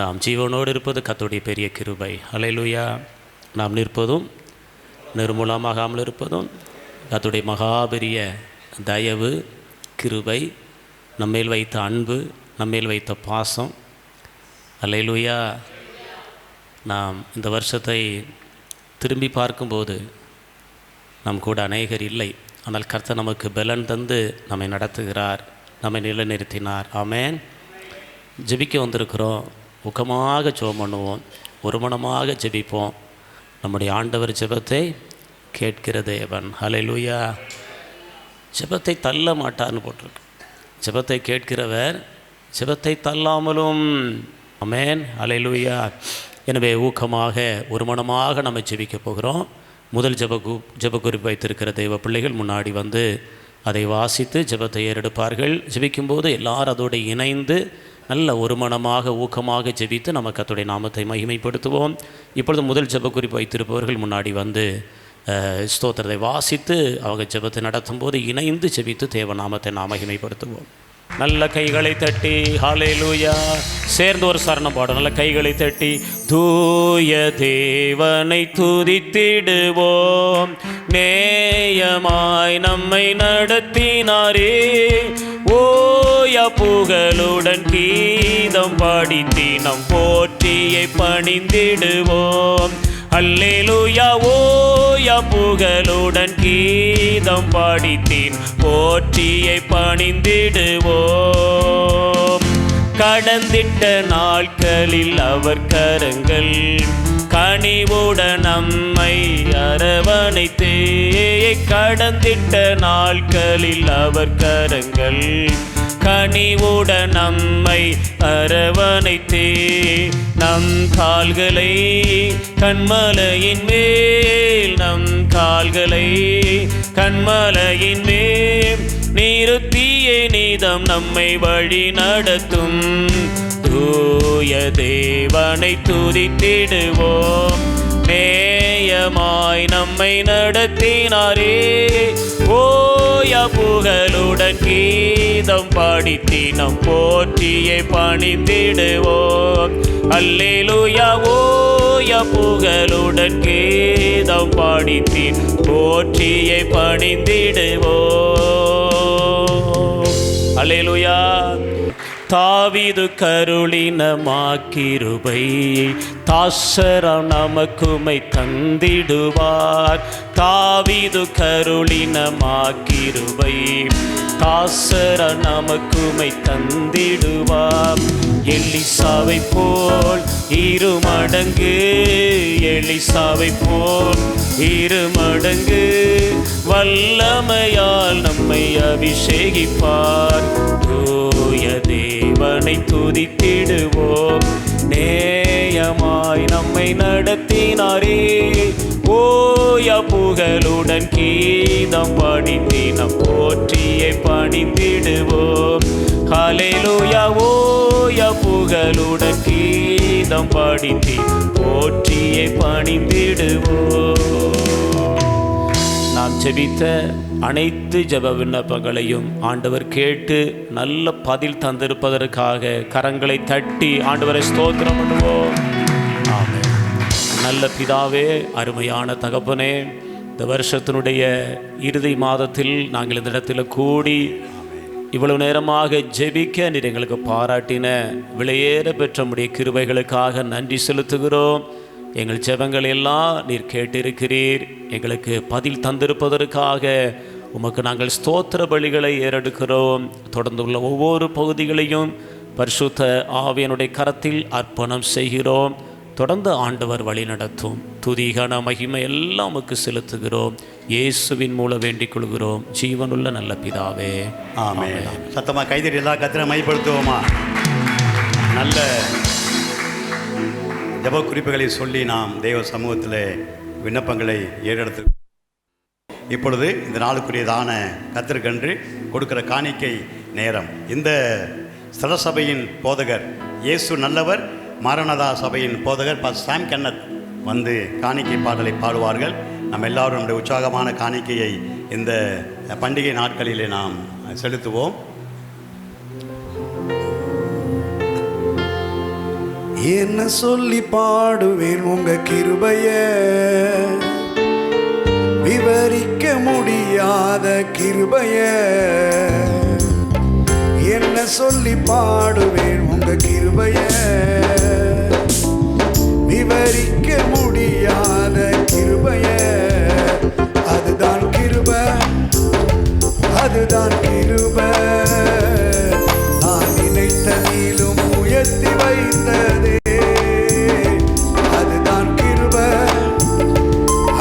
நாம் ஜீவனோடு இருப்பது கர்த்தருடைய பெரிய கிருபை. அல்லேலூயா. நாம் நிற்பதும் நிர்மூலமாகாமல் இருப்பதும் கர்த்தருடைய மகாபெரிய தயவு, கிருபை, நம்மேல் வைத்த அன்பு, நம்மேல் வைத்த பாசம். அல்லேலூயா. நாம் இந்த வருஷத்தை திரும்பி பார்க்கும்போது நம் கூட அநேகர் இல்லை. ஆனால் கர்த்தர் நமக்கு பலன் தந்து நம்மை நடத்துகிறார், நம்மை நிலைநிறுத்தினார். ஆமென். ஜெபிக்க வந்திருக்கிறோம். ஊக்கமாக ஜெபம் பண்ணுவோம், ஒரு மனமாக ஜெபிப்போம். நம்முடைய ஆண்டவர் ஜெபத்தை கேட்கிற தேவன். அல்லேலூயா. ஜெபத்தை தள்ள மாட்டார்னு போட்டிருக்கு. ஜெபத்தை கேட்கிறவர் ஜெபத்தை தள்ளாமலும். ஆமென், அல்லேலூயா. எனவே ஊக்கமாக ஒரு மனமாக நம்ம ஜெபிக்க போகிறோம். முதல் ஜெப குறிப்பு வைத்திருக்கிற தெய்வ பிள்ளைகள் முன்னாடி வந்து அதை வாசித்து ஜெபத்தை ஏறெடுப்பார்கள். ஜெபிக்கும்போது எல்லாரும் அதோடு இணைந்து நல்ல ஒரு மனமாக ஊக்கமாக ஜெபித்து நம்ம கர்த்தருடைய நாமத்தை மகிமைப்படுத்துவோம். இப்பொழுது முதல் ஜெப குறிப்பு வைத்திருப்பவர்கள் முன்னாடி வந்து ஸ்தோத்திரத்தை வாசித்து அவங்க ஜெபத்தை நடத்தும் போது இணைந்து ஜெபித்து தேவ நாமத்தை நாம் மகிமைப்படுத்துவோம். நல்ல கைகளை தட்டி ஹல்லேலூயா சேர்ந்து ஒரு சரணம் பாடும். நல்ல கைகளை தட்டி தூய தேவனை துதித்திடுவோம். நேயமாய் நம்மை நடத்தினாரே, ஓய புகழுடன் கீதம் பாடி தினம் போற்றியை பணிந்திடுவோம். அல்லேலூயா. ஓய புகழுடன் கீதம் பாடித்தீன் போற்றியை பணிந்திடுவோம். கடந்திட்ட நாட்களில் அவர் கரங்கள் கனிவுடன் நம்மை அரவணைத்தே. கடந்திட்ட நாட்களில் அவர் கரங்கள் கனிவுடன் நம்மை அரவணைத்தே. நம் கால்களை கண்மலையின் மேல், நம் கால்களை கண்மலையின் மேல் நிறுத்திய நீதம் நம்மை வழி நடத்தும். தூய தேவனை துதித்திடுவோம், நேயமாய் நம்மை நடத்தினாரே. ஓய புகழுடன் கீதம் பாடித்தி நம் போற்றியை பணிந்திடுவோம். அல்லேலூயா. ஓய புகழுடன் கீதம் பாடித்தி போற்றியை பணிந்திடுவோம். அல்லேலூயா. தாவீது கருளின மாக்கிருபை தாசரம் நமக்குமை தந்திடுவார். தாவீது கருளின மாக்கிருபை தாசரம் நமக்குமை தந்திடுவார். எலிசாவை போல் இருமடங்கு, எலிசாவை போல் இருமடங்கு வல்லமையால் நம்மை அபிஷேகிப்பார். தூய தேவனை துதித்திடுவோம், நேயமாய் நம்மை நடத்தினாரே. ஓய புகழுடன் கீதம் பாடித்தி நம் போற்றியை பணிந்திடுவோம். ஹல்லேலூயா. ஓய புகழுடன் கீதம் பாடித்தி போற்றியை பணிந்திடுவோம். நாம் ஜெபித்த அனைத்து ஜெப விண்ணப்பங்களையும் ஆண்டவர் கேட்டு நல்ல பதில் தந்திருப்பதற்காக கரங்களை தட்டி ஆண்டவரை ஸ்தோத்திரம் பண்ணுவோம். ஆமென். நல்ல பிதாவே, அருமையான தகப்பனே, இந்த வருஷத்தினுடைய இறுதி மாதத்தில் நாங்கள் இந்த இடத்துல கூடி இவ்வளவு நேரமாக ஜெபிக்க நீர் எங்களுக்கு பாராட்டின விலையேற பெற்ற உம்முடைய கிருபைகளுக்காக நன்றி செலுத்துகிறோம். எங்கள் ஜெபங்கள் எல்லாம் நீர் கேட்டிருக்கிறீர். எங்களுக்கு பதில் தந்திருப்பதற்காக உமக்கு நாங்கள் ஸ்தோத்திர பலிகளை ஏறெடுக்கிறோம். தொடர்ந்துள்ள ஒவ்வொரு பகுதிகளையும் பரிசுத்த ஆவியனுடைய கரத்தில் அர்ப்பணம் செய்கிறோம். தொடர்ந்து ஆண்டவர் வழி நடத்தும். துதிகன மகிமை எல்லாம் உமக்கு செலுத்துகிறோம். இயேசுவின் மூலம் வேண்டிக் கொள்கிறோம் ஜீவனுள்ள நல்ல பிதாவே. ஆமென். சத்தமாக கைதறி எல்லா கத்திர மைப்படுத்துவோமா? நல்ல ஜெப குறிப்புகளை சொல்லி நாம் தெய்வ சமூகத்தில் விண்ணப்பங்களை ஏறெடுத்து இப்பொழுது இந்த நாளுக்குரியதான கத்திற்கன்று கொடுக்கிற காணிக்கை நேரம். இந்த ஸ்தல சபையின் போதகர் இயேசு நல்லவர் மாரநாதா சபையின் போதகர் பாஸ்டர் சாம் கென்னத் வந்து காணிக்கை பாடலை பாடுவார்கள். நம்ம எல்லாரும் நம்முடைய உற்சாகமான காணிக்கையை இந்த பண்டிகை நாட்களிலே நாம் செலுத்துவோம். என்ன சொல்லி பாடுவேன் உங்க கிருபைய, விவரிக்க முடியாத கிருபைய. என்ன சொல்லி பாடுவேன் உங்க கிருபைய, விவரிக்க முடியாத கிருபைய. அதுதான் கிருபை, அதுதான் கிருபை. நான் நினைத்த நீளும் உயர்த்தி வைத்ததே. அதுதான் கிருபை,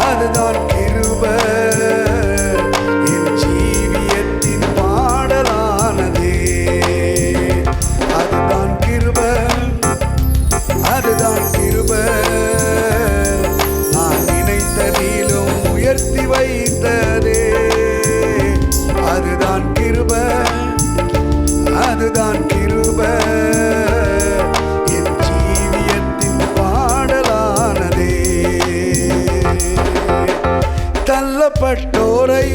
அதுதான் கிருபை. என் ஜீவியத்தின் பாடலானதே. அதுதான் கிருபை, அதுதான் கிருபை. நான் நினைத்த நீளும் உயர்த்தி வைத்ததே. அதுதான் கிருபை, அதுதான் கிருபை. என் ஜீவியத்தின் பாடலானதே. தள்ளப்பட்டோரை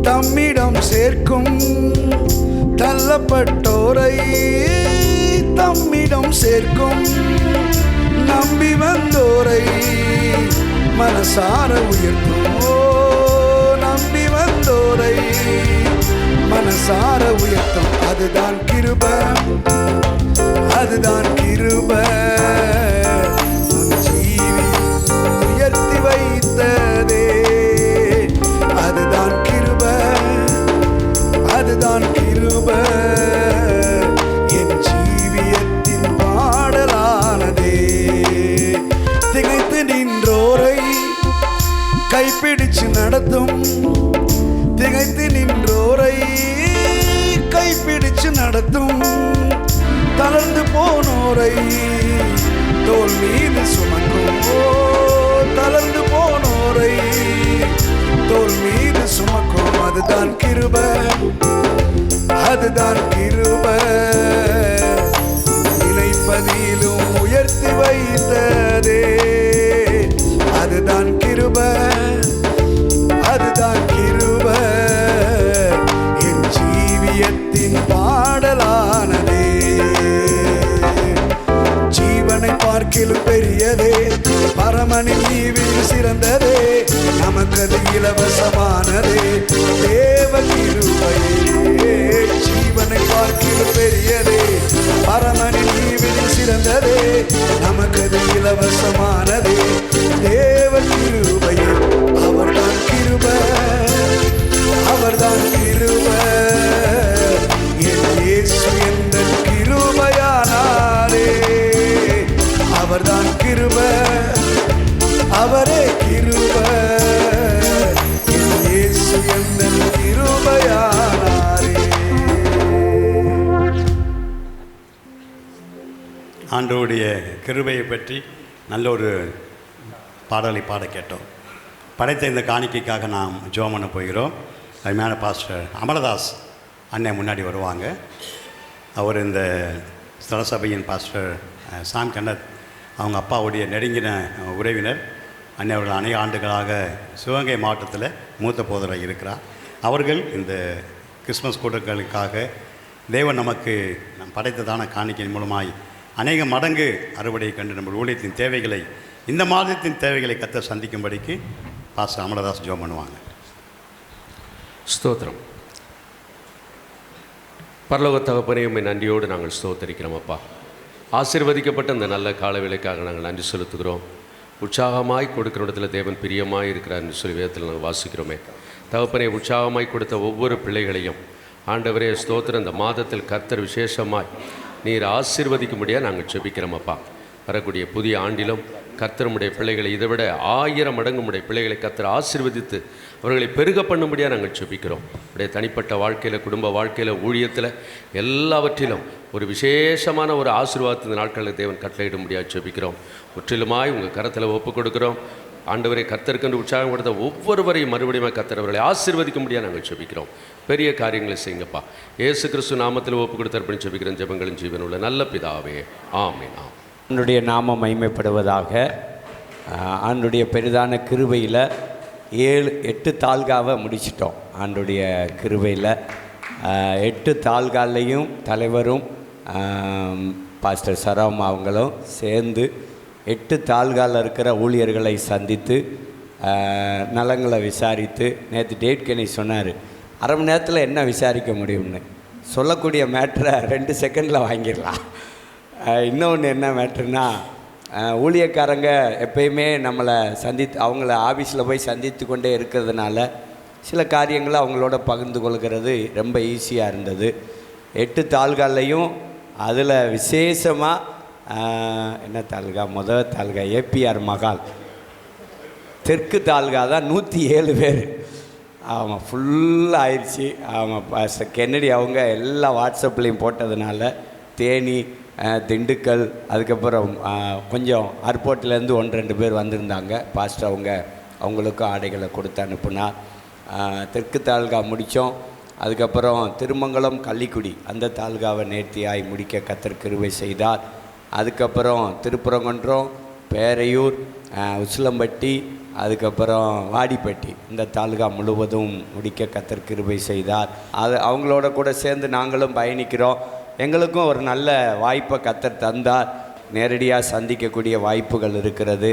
தம்மிடம் சேர்க்கும், தள்ளப்பட்டோரை தம்மிடம் சேர்க்கும். நம்பி வந்தோரை மனசார உயர்த்தும். ஓ, நம்பி வந்தோரை மனசார உயர்த்தும். அதுதான் கிருபை, அதுதான் கிருபை. உன் ஜீவி உயர்த்தி வைத்ததே. அதுதான் கிருபை, அதுதான் கிருபை. என் மீது சுமக்கும் தளர்ந்து போனோரை தோல் மீது சுமக்கும். அதுதான் கிருபை, அதுதான் கிருபை. நினைப்பதிலும் உயர்த்தி வைத்ததே அதுதான் கிருபை, அதுதான் கிருபை. என் ஜீவியத்தின் பாடலானதே ஜீவனை பார்க்கிலும் பெரியதே பரமனின் ஈவில் சிறந்ததே நமக்கது இலவசமானதே தேவ கிருபையே. ஜீவனை பார்க்கிலும் பெரியதே பரமனின் ஈவில் சிறந்ததே நமக்கது இலவசமானதே தேவ கிருபையே. அவர்தான் கிருபை, அவர்தான் கிருபை. என் இயேசு என்ற கிருபையானாரே. அவர்தான் கிருபை, அவரே கிருபை. என் இயேசு என்ற கிருபையானாரே. ஆண்டவருடைய கிருபையை பற்றி நல்ல ஒரு பாடலை பாட கேட்டோம். படைத்த இந்த காணிக்கைக்காக நாம் ஜெபம் பண்ண போகிறோம். அருமையான பாஸ்டர் அமலதாஸ் அண்ணன் முன்னாடி வருவாங்க. அவர் இந்த ஸ்தல சபையின் பாஸ்டர் சாம் கண்ணத் அவங்க அப்பாவுடைய நெருங்கின உறவினர். அண்ணன் அவர்கள் அநேக ஆண்டுகளாக சிவகங்கை மாவட்டத்தில் மூத்த போதராக இருக்கிறார். அவர்கள் இந்த கிறிஸ்மஸ் கூட்டங்களுக்காக தேவன் நமக்கு நம் படைத்ததான காணிக்கையின் மூலமாய் அநேக மடங்கு அறுவடையை கண்டு நம்ம ஊழியத்தின் தேவைகளை, இந்த மாதத்தின் தேவைகளை கர்த்தர் சந்திக்கும்படிக்கு பாஸ்டர் அமலதாஸ் ஜெபம் பண்ணுவாங்க. ஸ்தோத்திரம். பரலோக தகப்பனே, உம்மை நன்றியோடு நாங்கள் ஸ்தோத்தரிக்கிறோம் அப்பா. ஆசீர்வதிக்கப்பட்ட இந்த நல்ல காலவேளைக்காக நாங்கள் நன்றி செலுத்துகிறோம். உற்சாகமாய் கொடுக்கிற இடத்துல தேவன் பிரியமாய் இருக்கிறார் என்று சொல்லி வேதத்தில் நாங்கள் வாசிக்கிறோமே. தகப்பனே, உற்சாகமாய் கொடுத்த ஒவ்வொரு பிள்ளைகளையும் ஆண்டவரே ஸ்தோத்திரம், இந்த மாதத்தில் கர்த்தர் விசேஷமாய் நீர் ஆசீர்வதிக்கும்படியாக நாங்கள் ஜெபிக்கிறோம் அப்பா. வரக்கூடிய புதிய ஆண்டிலும் கர்த்தருடைய பிள்ளைகளை இதைவிட 1000 மடங்கு உடைய பிள்ளைகளை கர்த்தர் ஆசீர்வதித்து அவர்களை பெருக பண்ணும்படியாக நாங்கள் ஜெபிக்கிறோம். உடைய தனிப்பட்ட வாழ்க்கையில், குடும்ப வாழ்க்கையில், ஊழியத்தில் எல்லாவற்றிலும் ஒரு விசேஷமான ஒரு ஆசீர்வாதத்தின் நாட்களில் தேவன் கட்டளையிடும்படியாக ஜெபிக்கிறோம். முற்றிலுமாய் உங்கள் கரத்தில் ஒப்புக் கொடுக்குறோம். ஆண்டவரை கர்த்தருக்கென்று உற்சாகம் கொடுத்த ஒவ்வொருவரையும் மறுபடியும் கர்த்தர் அவர்களை ஆசீர்வதிக்கும்படியாக நாங்கள் ஜெபிக்கிறோம். பெரிய காரியங்களை செய்யுங்கப்பா. இயேசு கிறிஸ்து நாமத்தில் ஒப்புக் கொடுத்தர்ப்பணி ஜெபிக்கிறோம். ஜெபங்களின் ஜீவனுள்ள நல்ல பிதாவே, ஆமென். ஆண்டுடைய நாமம் மகிமைப்படுவதாக. ஆண்டுடைய பெரிதான கிருபையில் 7-8 தாள்காவை முடிச்சிட்டோம். ஆண்டுடைய கிருபையில் 8 தாள்காலையும் தலைவரும் பாஸ்டர் சராம் அவங்களும் சேர்ந்து 8 தாள்காலில் இருக்கிற ஊழியர்களை சந்தித்து நலங்களை விசாரித்து, நேற்று டேட் கெனி சொன்னார், அரை மணி நேரத்தில் என்ன விசாரிக்க முடியும்னு. சொல்லக்கூடிய மேட்ரை 2 செகண்டில் வாங்கிடலாம். இன்னொன்று என்ன மேட்ருன்னா, ஊழியக்காரங்க எப்பயுமே நம்மளை அவங்கள ஆஃபீஸில் போய் சந்தித்து கொண்டே இருக்கிறதுனால சில காரியங்களை அவங்களோட பகிர்ந்து கொள்கிறது ரொம்ப ஈஸியாக இருந்தது. 8 தாள்காலையும் அதில் விசேஷமாக என்ன தாலுகா, முதல் தாலுகா ஏபிஆர் மகால், தெற்கு தாலுகா தான் 107 பேர். ஆமாம், ஃபுல்லாக ஆயிடுச்சு. ஆமாம், பாஸ்டர் கென்னடி அவங்க எல்லா வாட்ஸ்அப்லேயும் போட்டதுனால தேனி, திண்டுக்கல், அதுக்கப்புறம் கொஞ்சம் ஏர்போர்ட்லேருந்து 1-2 பேர் வந்திருந்தாங்க. பாஸ்டர் அவங்களுக்கும் ஆடைகளை கொடுத்து அனுப்புனா. தெற்கு தாலுகா முடித்தோம். அதுக்கப்புறம் திருமங்கலம், கள்ளிக்குடி அந்த தாலுகாவை நேர்த்தியாய் முடிக்க கர்த்தர் கிருபை செய்தார். அதுக்கப்புறம் திருப்பரங்குன்றம், பேரையூர், உசிலம்பட்டி, அதுக்கப்புறம் வாடிப்பட்டி இந்த தாலுகா முழுவதும் முடிக்க கர்த்தர் கிருபை செய்தார். அவங்களோட கூட சேர்ந்து நாங்களும் பயணிக்கிறோம். எங்களுக்கும் ஒரு நல்ல வாய்ப்பை கர்த்தர் தந்தார். நேரடியாக சந்திக்கக்கூடிய வாய்ப்புகள் இருக்கிறது.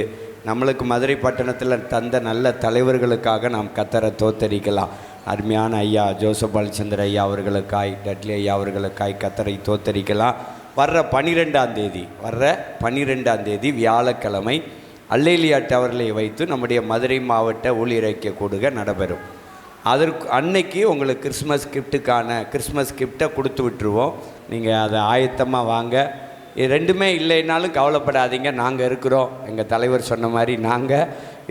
நம்மளுக்கு மதுரை பட்டணத்தில் தந்த நல்ல தலைவர்களுக்காக நாம் கர்த்தரை தோத்தரிக்கலாம். அருமையான ஐயா ஜோசப் பாலச்சந்திர ஐயா அவர்களுக்காய், டட்லி ஐயா அவர்களுக்காய் கர்த்தரை தோத்தரிக்கலாம். வர்ற 12ஆம் தேதி வியாழக்கிழமை அல்லேலியா டவர்லை வைத்து நம்முடைய மதுரை மாவட்ட ஊழியர் ஐக்கிய கூடுகை நடைபெறும். அதற்கு அன்னைக்கு உங்களுக்கு கிறிஸ்மஸ் கிஃப்ட்டை கொடுத்து விட்டுருவோம். நீங்கள் அதை ஆயத்தமாக வாங்க. இது ரெண்டுமே இல்லைன்னாலும் கவலைப்படாதீங்க, நாங்கள் இருக்கிறோம். எங்கள் தலைவர் சொன்ன மாதிரி நாங்கள்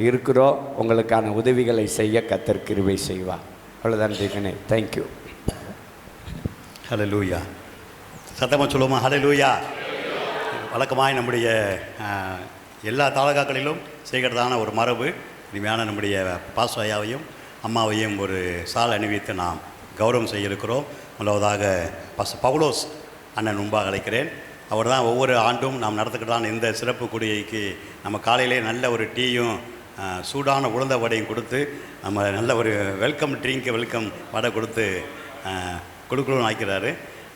இருக்கிறோம். உங்களுக்கான உதவிகளை செய்ய கர்த்தர் கிருபை செய்வார். அவ்வளோதான் டீக்கனே. தேங்க்யூ. ஹல்லேலூயா. சத்தமாக சொல்லுவோமா? ஹல்லேலூயா. வழக்கமாக நம்முடைய எல்லா தாலுகாக்களிலும் செய்கிறதான ஒரு மரபு. இனிமையான நம்முடைய பாசு ஐயாவையும் அம்மாவையும் ஒரு சால் அணிவித்து நாம் கௌரவம் செய்ய இருக்கிறோம். முதலாவதாக பவுலோஸ் அண்ணன் முன்பாக அழைக்கிறேன். அவர் தான் ஒவ்வொரு ஆண்டும் நாம் நடத்துக்கிறதான இந்த சிறப்பு கூடியைக்கு நம்ம காலையிலே நல்ல ஒரு டீயும் சூடான உளுந்த வடையும் கொடுத்து நம்ம நல்ல ஒரு வெல்கம் வெல்கம் வடை கொடுத்து கொடுக்கணும்னு ஆக்கிறாரு.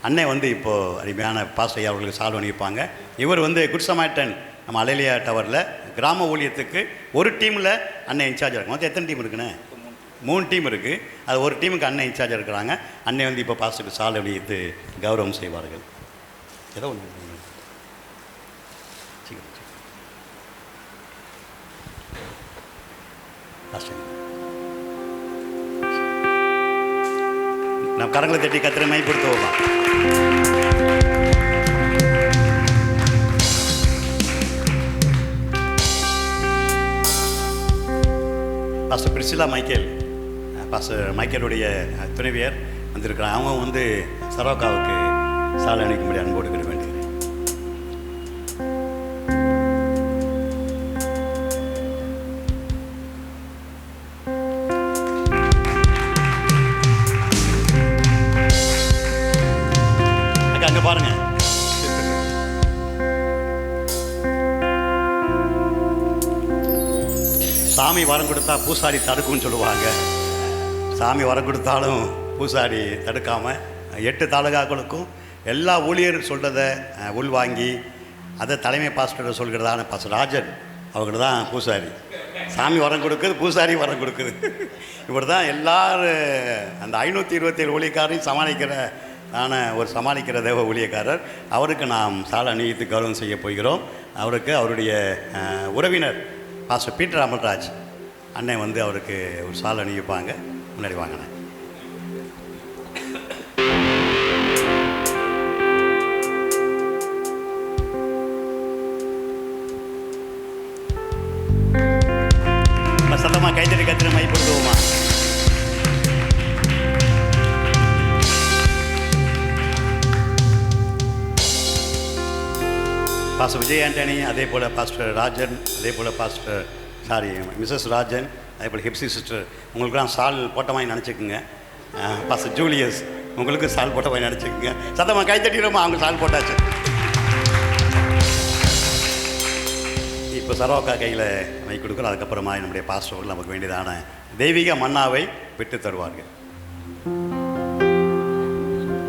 அண்ணன் வந்து இப்போது அருமையான பாஸ்டர் ஐயா அவர்களுக்கு சால்வ் அனுப்பிப்பாங்க. இவர் வந்து குட் சமாரிட்டன் நம்ம அலேலியா டவரில் கிராம ஊழியத்துக்கு ஒரு டீமில் அண்ணன் இன்சார்ஜாக இருக்கும். மொத்தம் எத்தனை டீம் இருக்குண்ணே? 3 டீம் இருக்குது. அது ஒரு டீமுக்கு அண்ணன் இன்சார்ஜாக இருக்கிறாங்க. அண்ணன் வந்து இப்போ பாஸ்டருக்கு சால்வ் அணிவித்து கௌரவம் செய்வார்கள். ஏதோ ஒன்று நம்ம கரங்களை தட்டி கத்திர மைப்படுத்துவோமா? பாஸ்டர் பிரிசிலா மைக்கேல், பாஸ்டர் மைக்கேலுடைய துணைவியர் வந்திருக்கிறாங்க. அவங்க வந்து சரோக்காவுக்கு சாலை அணிக்கும்படி அன்போடு இருக்க வேண்டியது. அங்கே பாருங்க, சாமி வரம் கொடுத்தா பூசாரி தடுக்கும்னு சொல்லுவாங்க. சாமி வரம் கொடுத்தாலும் பூசாரி தடுக்காமல் 8 தாலுகாக்களுக்கும் எல்லா ஊழியர் சொல்கிறத உள்வாங்கி அதை தலைமை பாஸ்டர் சொல்கிறதான பாஸ்டர் ராஜன் அவர்கள் தான் பூசாரி. சாமி வரம் கொடுக்குது, பூசாரி வரம் கொடுக்குது. இவர் தான் எல்லாரும் அந்த 527 ஊழியக்காரையும் சமாளிக்கிற தேவ ஊழியக்காரர். அவருக்கு நாம் சாலை அணிவித்து கௌரவம் செய்ய போகிறோம். அவருக்கு அவருடைய உறவினர் பாஸ்டர் பீட்டர் அமல்ராஜ் அண்ணன் வந்து அவருக்கு ஒரு சாலை அணிவிப்பாங்க. முன்னாடி வாங்கினேன். சத்தமாக கைத்தறி கத்திர மைப்படுத்துவோமா? பாஸ்டர் விஜய் ஆண்டனி, அதே போல் பாஸ்டர் ராஜன், அதே போல் மிஸ்ஸஸ் ராஜன், அதே போல் ஹெப்சி சிஸ்டர், உங்களுக்குலாம் சால் போட்ட மாதிரி நினச்சிக்கோங்க. பாஸ்டர் ஜூலியஸ், உங்களுக்கு சால் போட்ட மாதிரி நினச்சிக்கோங்க. சத்தமாக கைத்தட்டிடுமா? அவங்க சால் போட்டாச்சு. இப்போ சரோக்கா கையில் மை கொடுக்குறோம். அதுக்கப்புறமா நம்முடைய பாஸ்டர்கள் நமக்கு வேண்டியதான தெய்வீக மன்னாவை விட்டு தருவார்கள்.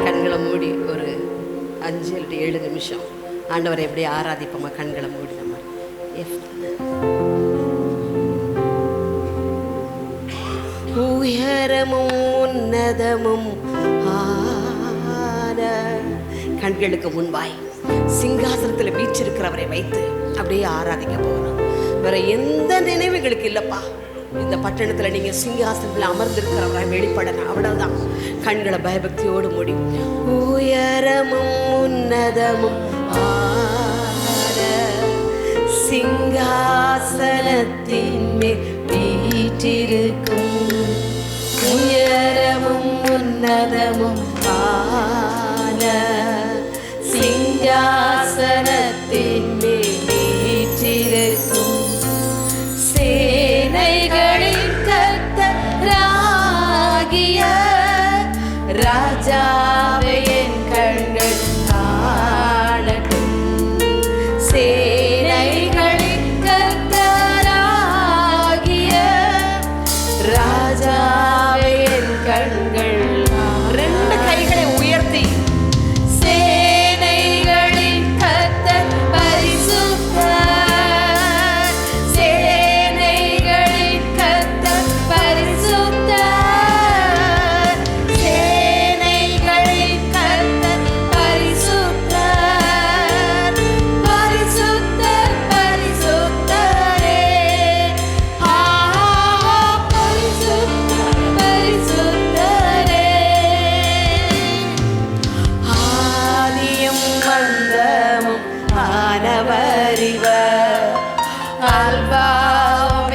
கண்களை மூடி ஒரு 5-7 நிமிஷம் ஆண்டவரை எப்படி ஆராதிப்போமா? கண்களை மூடி நம்ம உயரமும் உன்னதமும் ஆன கண்களுக்கு முன்பாய் சிங்காசனத்தில் வீற்றிருக்கிறவரை வைத்து அப்படியே ஆராதிக்க போகிறோம். வேற எந்த நினைவுகளுக்கு இல்லைப்பா. இந்த பட்டணத்தில் நீங்கள் சிங்காசனத்தில் அமர்ந்திருக்கிறவராய் வெளிப்படணும். அவ்வளவுதான். கண்களை பயபக்தியோடு மூடி உயரமும் உன்னதமும் ஆன சிங்காசனத்தின் மேல் வீற்றிருக்கும் உயரமும் உன்னதமும் ஆன சிங்காசனத்தின் மேல் வீற்றிருக்கும் சேனைகளின் கர்த்தராகிய ராஜாவே என் கண்கள் காணட்டும். சேனைகளின் கர்த்தராகிய ராஜாவே என் கண்கள். 2 கைகளை உயர்த்தி சேனைகளின் கர்த்தர் பரிசுத்தர், சேனைகளின் கர்த்தர் பரிசுத்தர், சேனைகளின் கர்த்தர் பரிசுத்தர், பரிசுத்தர் பரிசுத்தரே. பரிசுத்தர் பரிசுத்தரே. ஆதியும் மந்தமும் ஆனவரிவர், அல்பாவும்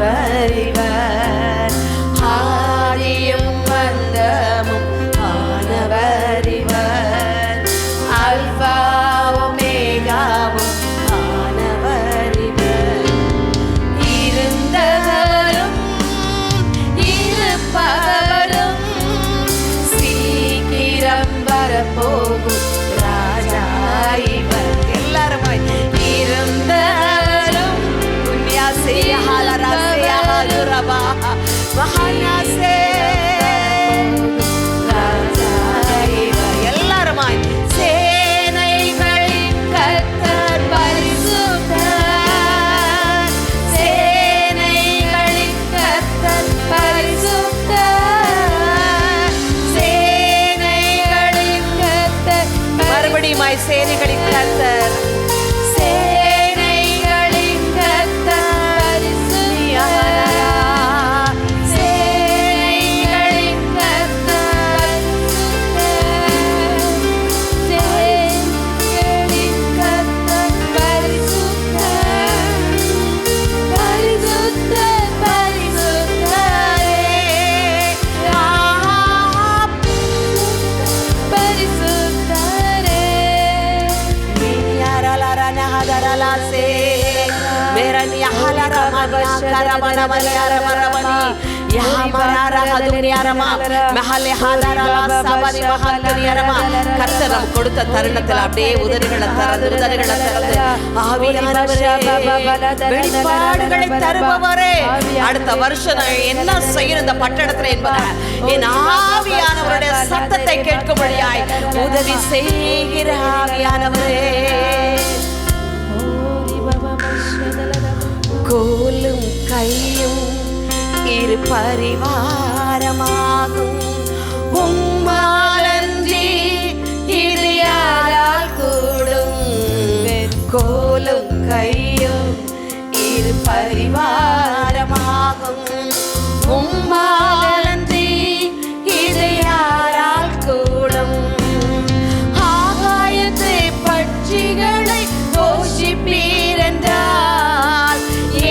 ஆனவரிவர். ஆதியும் மந்தமும் ஆனவரிவர், alpha hadaralase merani halaramani karamanamani aramanamani yahamarara haduniyarama mahale hadarala sabari mahaluniyarama கர்த்தர் கொடுத்த தருணத்தில் அப்படியே உதடுகளை திறந்து ஆவியானவரே வெளிப்பாடுகளை தருபவரே அடுத்த வருஷம் நான் என்ன செய்யணும் இந்த பட்டணத்தில் என்பதை என் ஆவியானவருடைய சத்தத்தை கேட்கும்படியாய் உதவி செய்கிற ஆவியானவரே கோலும் கையும் இரு பரிவாரமாகும் உம்மாலன்றி இது யாரால் கூடும் கோலும் கையும் இரு பரிவாரமாகும் உம்மாலன்றி இது யாரால் கூடும் ஆகாயத்து பட்சிகளை போஷிப்பீரென்றால்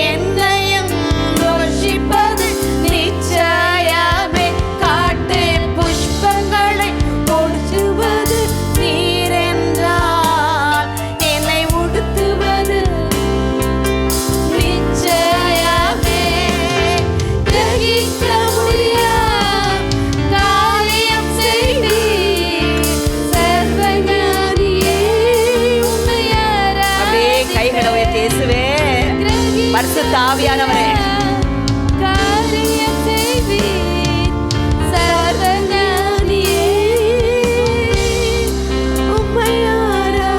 என்னையும் போஷிப்பது நிச்சயமே காட்டு புஷ்பங்களை கொடுத்துவது நீரென்றால் என்னை உடுத்துவது நிச்சயமே கிரகிக்க முடியா காரியம் செய்வீர் சர்வஞானியே உம்மையாரா அப்படியே கைகளை உயர்த்தி இயேசுவே பரிசுத்த ஆவியானவரே காரியம் செய்வீர் சர்வஞானியே உம்மையாரா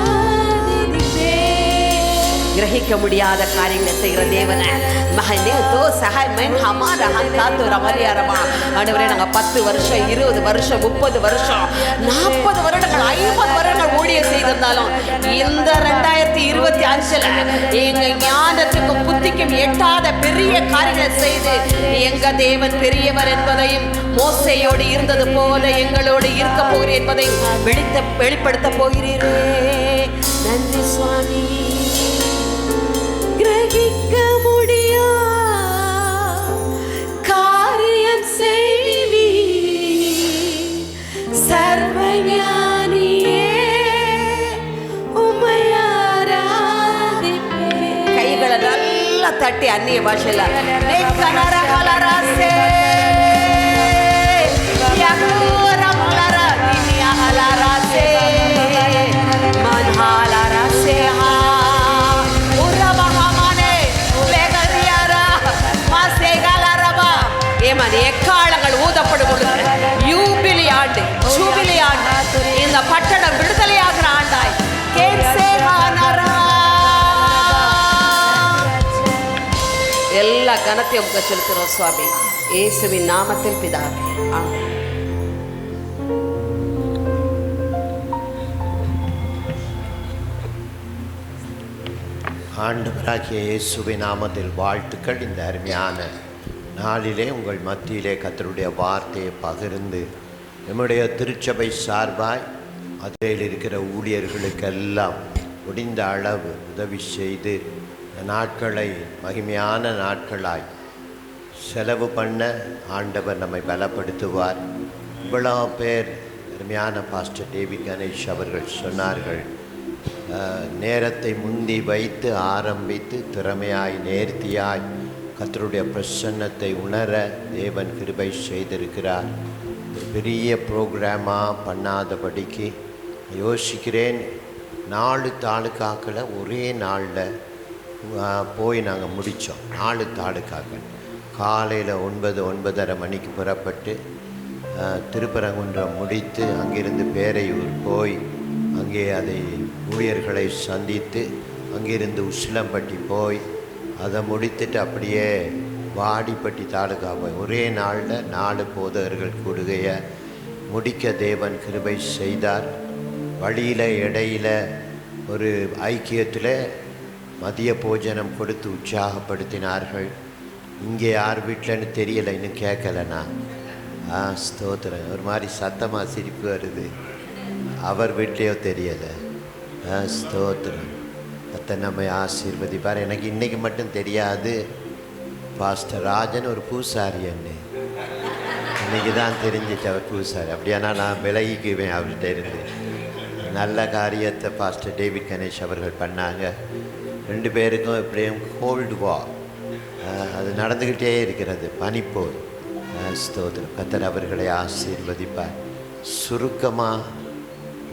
கிரகிக்க முடியாத காரியங்களை செய்கிற தேவனை மகனே தோ சகாய் மென் ஹமார ஹந்தாத்து ரமலியாரமா ஆண்டவரே நாங்கள் 10 வருஷம் 20 வருஷம் 30 வருஷம் 40 வருடங்கள் 50 வருடங்கள் ஊழியம் செய்திருந்தாலும் இந்த 2025 எங்க ஞானத்துக்கும் புத்திக்கும் எட்டாத பெரிய காரியங்களை செய்து எங்க தேவன் பெரியவர் என்பதையும் மோசையோடு இருந்தது போல எங்களோடு இருக்க போகிறேன் என்பதையும் வெளிப்படுத்த போகிறீரே நன்றி சுவாமி கிரகிக்க முடியா காரியம் செய்வி சர்வஞானியே உம்மையாராதிப்பே கைகளை நல்லா தட்டி அந்நிய பாஷையில எக்காலங்கள் ஊதப்படும் பொழுது யூபிலி ஆண்டு ஜூபிலி ஆண்டு இந்த பட்டணம் விடுதலையாகிற ஆண்டாய் எல்லா கனத்தையும் செலுத்துகிறோம் சுவாமி இயேசுவின் நாமத்தில் பிதாவே ஆமென். ஆண்டவராகிய இயேசுவின் நாமத்தில் வாழ்த்துக்கள். இந்த அருமையான நாளிலே உங்கள் மத்தியிலே கர்த்தருடைய வார்த்தையை பகிர்ந்து நம்முடைய திருச்சபை சார்பாய் அதில் இருக்கிற ஊழியர்களுக்கெல்லாம் முடிந்த அளவு உதவி செய்து நாட்களை மகிமையான நாட்களாய் செலவு பண்ண ஆண்டவர் நம்மை பலப்படுத்துவார். இவ்வளோ பேர் அருமையான பாஸ்டர் டேவி கணேஷ் அவர்கள் சொன்னார்கள், நேரத்தை முந்தி வைத்து ஆரம்பித்து திறமையாய் நேர்த்தியாய் கர்த்தருடைய பிரசன்னத்தை உணர தேவன் கிருபை செய்திருக்கிறார். ஒரு பெரிய ப்ரோக்ராமாக பண்ணாதபடிக்கு யோசிக்கிறேன். 4 தாலுக்காக்களை ஒரே நாளில் போய் நாங்கள் முடித்தோம். 4 தாலுக்காக்கள் காலையில் 9-9:30 மணிக்கு புறப்பட்டு திருப்பரங்குன்றம் முடித்து அங்கிருந்து பேரையூர் போய் அங்கே அதை ஊழியர்களை சந்தித்து அங்கிருந்து உசிலம்பட்டி போய் அதை முடித்துட்டு அப்படியே வாடிப்பட்டி தாலுகா போய் ஒரே நாளில் 4 போதகர்கள் கூடுகையை முடிக்க தேவன் கிருபை செய்தார். வழியில் இடையில் ஒரு ஐக்கியத்தில் மதிய போஜனம் கொடுத்து உற்சாகப்படுத்தினார்கள். இங்கே யார் வீட்டிலன்னு தெரியலை, இன்னும் கேட்கலண்ணா. ஸ்தோத்திரம். ஒரு மாதிரி சத்தமாக சிரிப்பு வருது. அவர் வீட்லேயோ தெரியலை. ஸ்தோத்திரம். கர்த்தர் நம்மை ஆசீர்வதிப்பார். எனக்கு இன்றைக்கி மட்டும் தெரியாது, பாஸ்டர் ராஜன் ஒரு பூசாரி அண்ணே. இன்றைக்கி தான் தெரிஞ்சிச்சு அவர் பூசாரி. அப்படியானா நான் விலகிக்குவேன் அவர்கிட்ட இருந்து. நல்ல காரியத்தை பாஸ்டர் டேவிட் கணேஷ் அவர்கள் பண்ணாங்க. 2 பேருக்கும் எப்படியும் கோல்டு வார் அது நடந்துக்கிட்டே இருக்கிறது, பனிப்போர். ஸ்தோத்திரம். கர்த்தர் அவர்களை ஆசீர்வதிப்பார். சுருக்கமாக,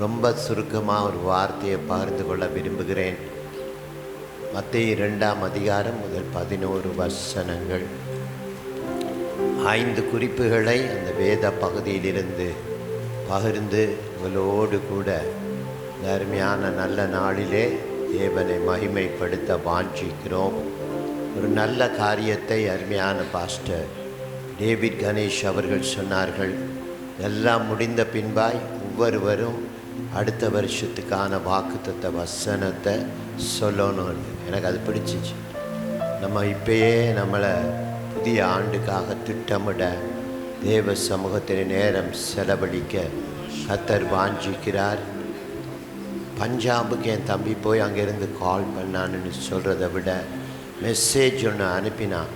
ரொம்ப சுருக்கமாக ஒரு வார்த்தையை பகிர்ந்து கொள்ள விரும்புகிறேன். மத்தேயு 2ஆம் அதிகாரம் முதல் 11 வசனங்கள், 5 குறிப்புகளை அந்த வேத பகுதியிலிருந்து பகிர்ந்து உங்களோடு கூட இந்த அருமையான நல்ல நாளிலே தேவனை மகிமைப்படுத்த வாஞ்சிக்கிறோம். ஒரு நல்ல காரியத்தை அருமையான பாஸ்டர் டேவிட் கணேஷ் அவர்கள் சொன்னார்கள். எல்லாம் முடிந்த பின்பாய் ஒவ்வொருவரும் அடுத்த வருஷத்துக்கான வாக்குத்தத்த வசனத்தை சொல்லணும்னு. எனக்கு அது பிடிச்சிச்சு. நம்ம இப்பயே நம்மளை புதிய ஆண்டுக்காக திட்டமிட தேவ சமூகத்தில் நேரம் செலவழிக்க கர்த்தர் வாஞ்சிக்கிறார். பஞ்சாபுக்கு என் தம்பி போய் அங்கேருந்து கால் பண்ணான்னு சொல்கிறத விட மெசேஜ் ஒன்று அனுப்பினான்.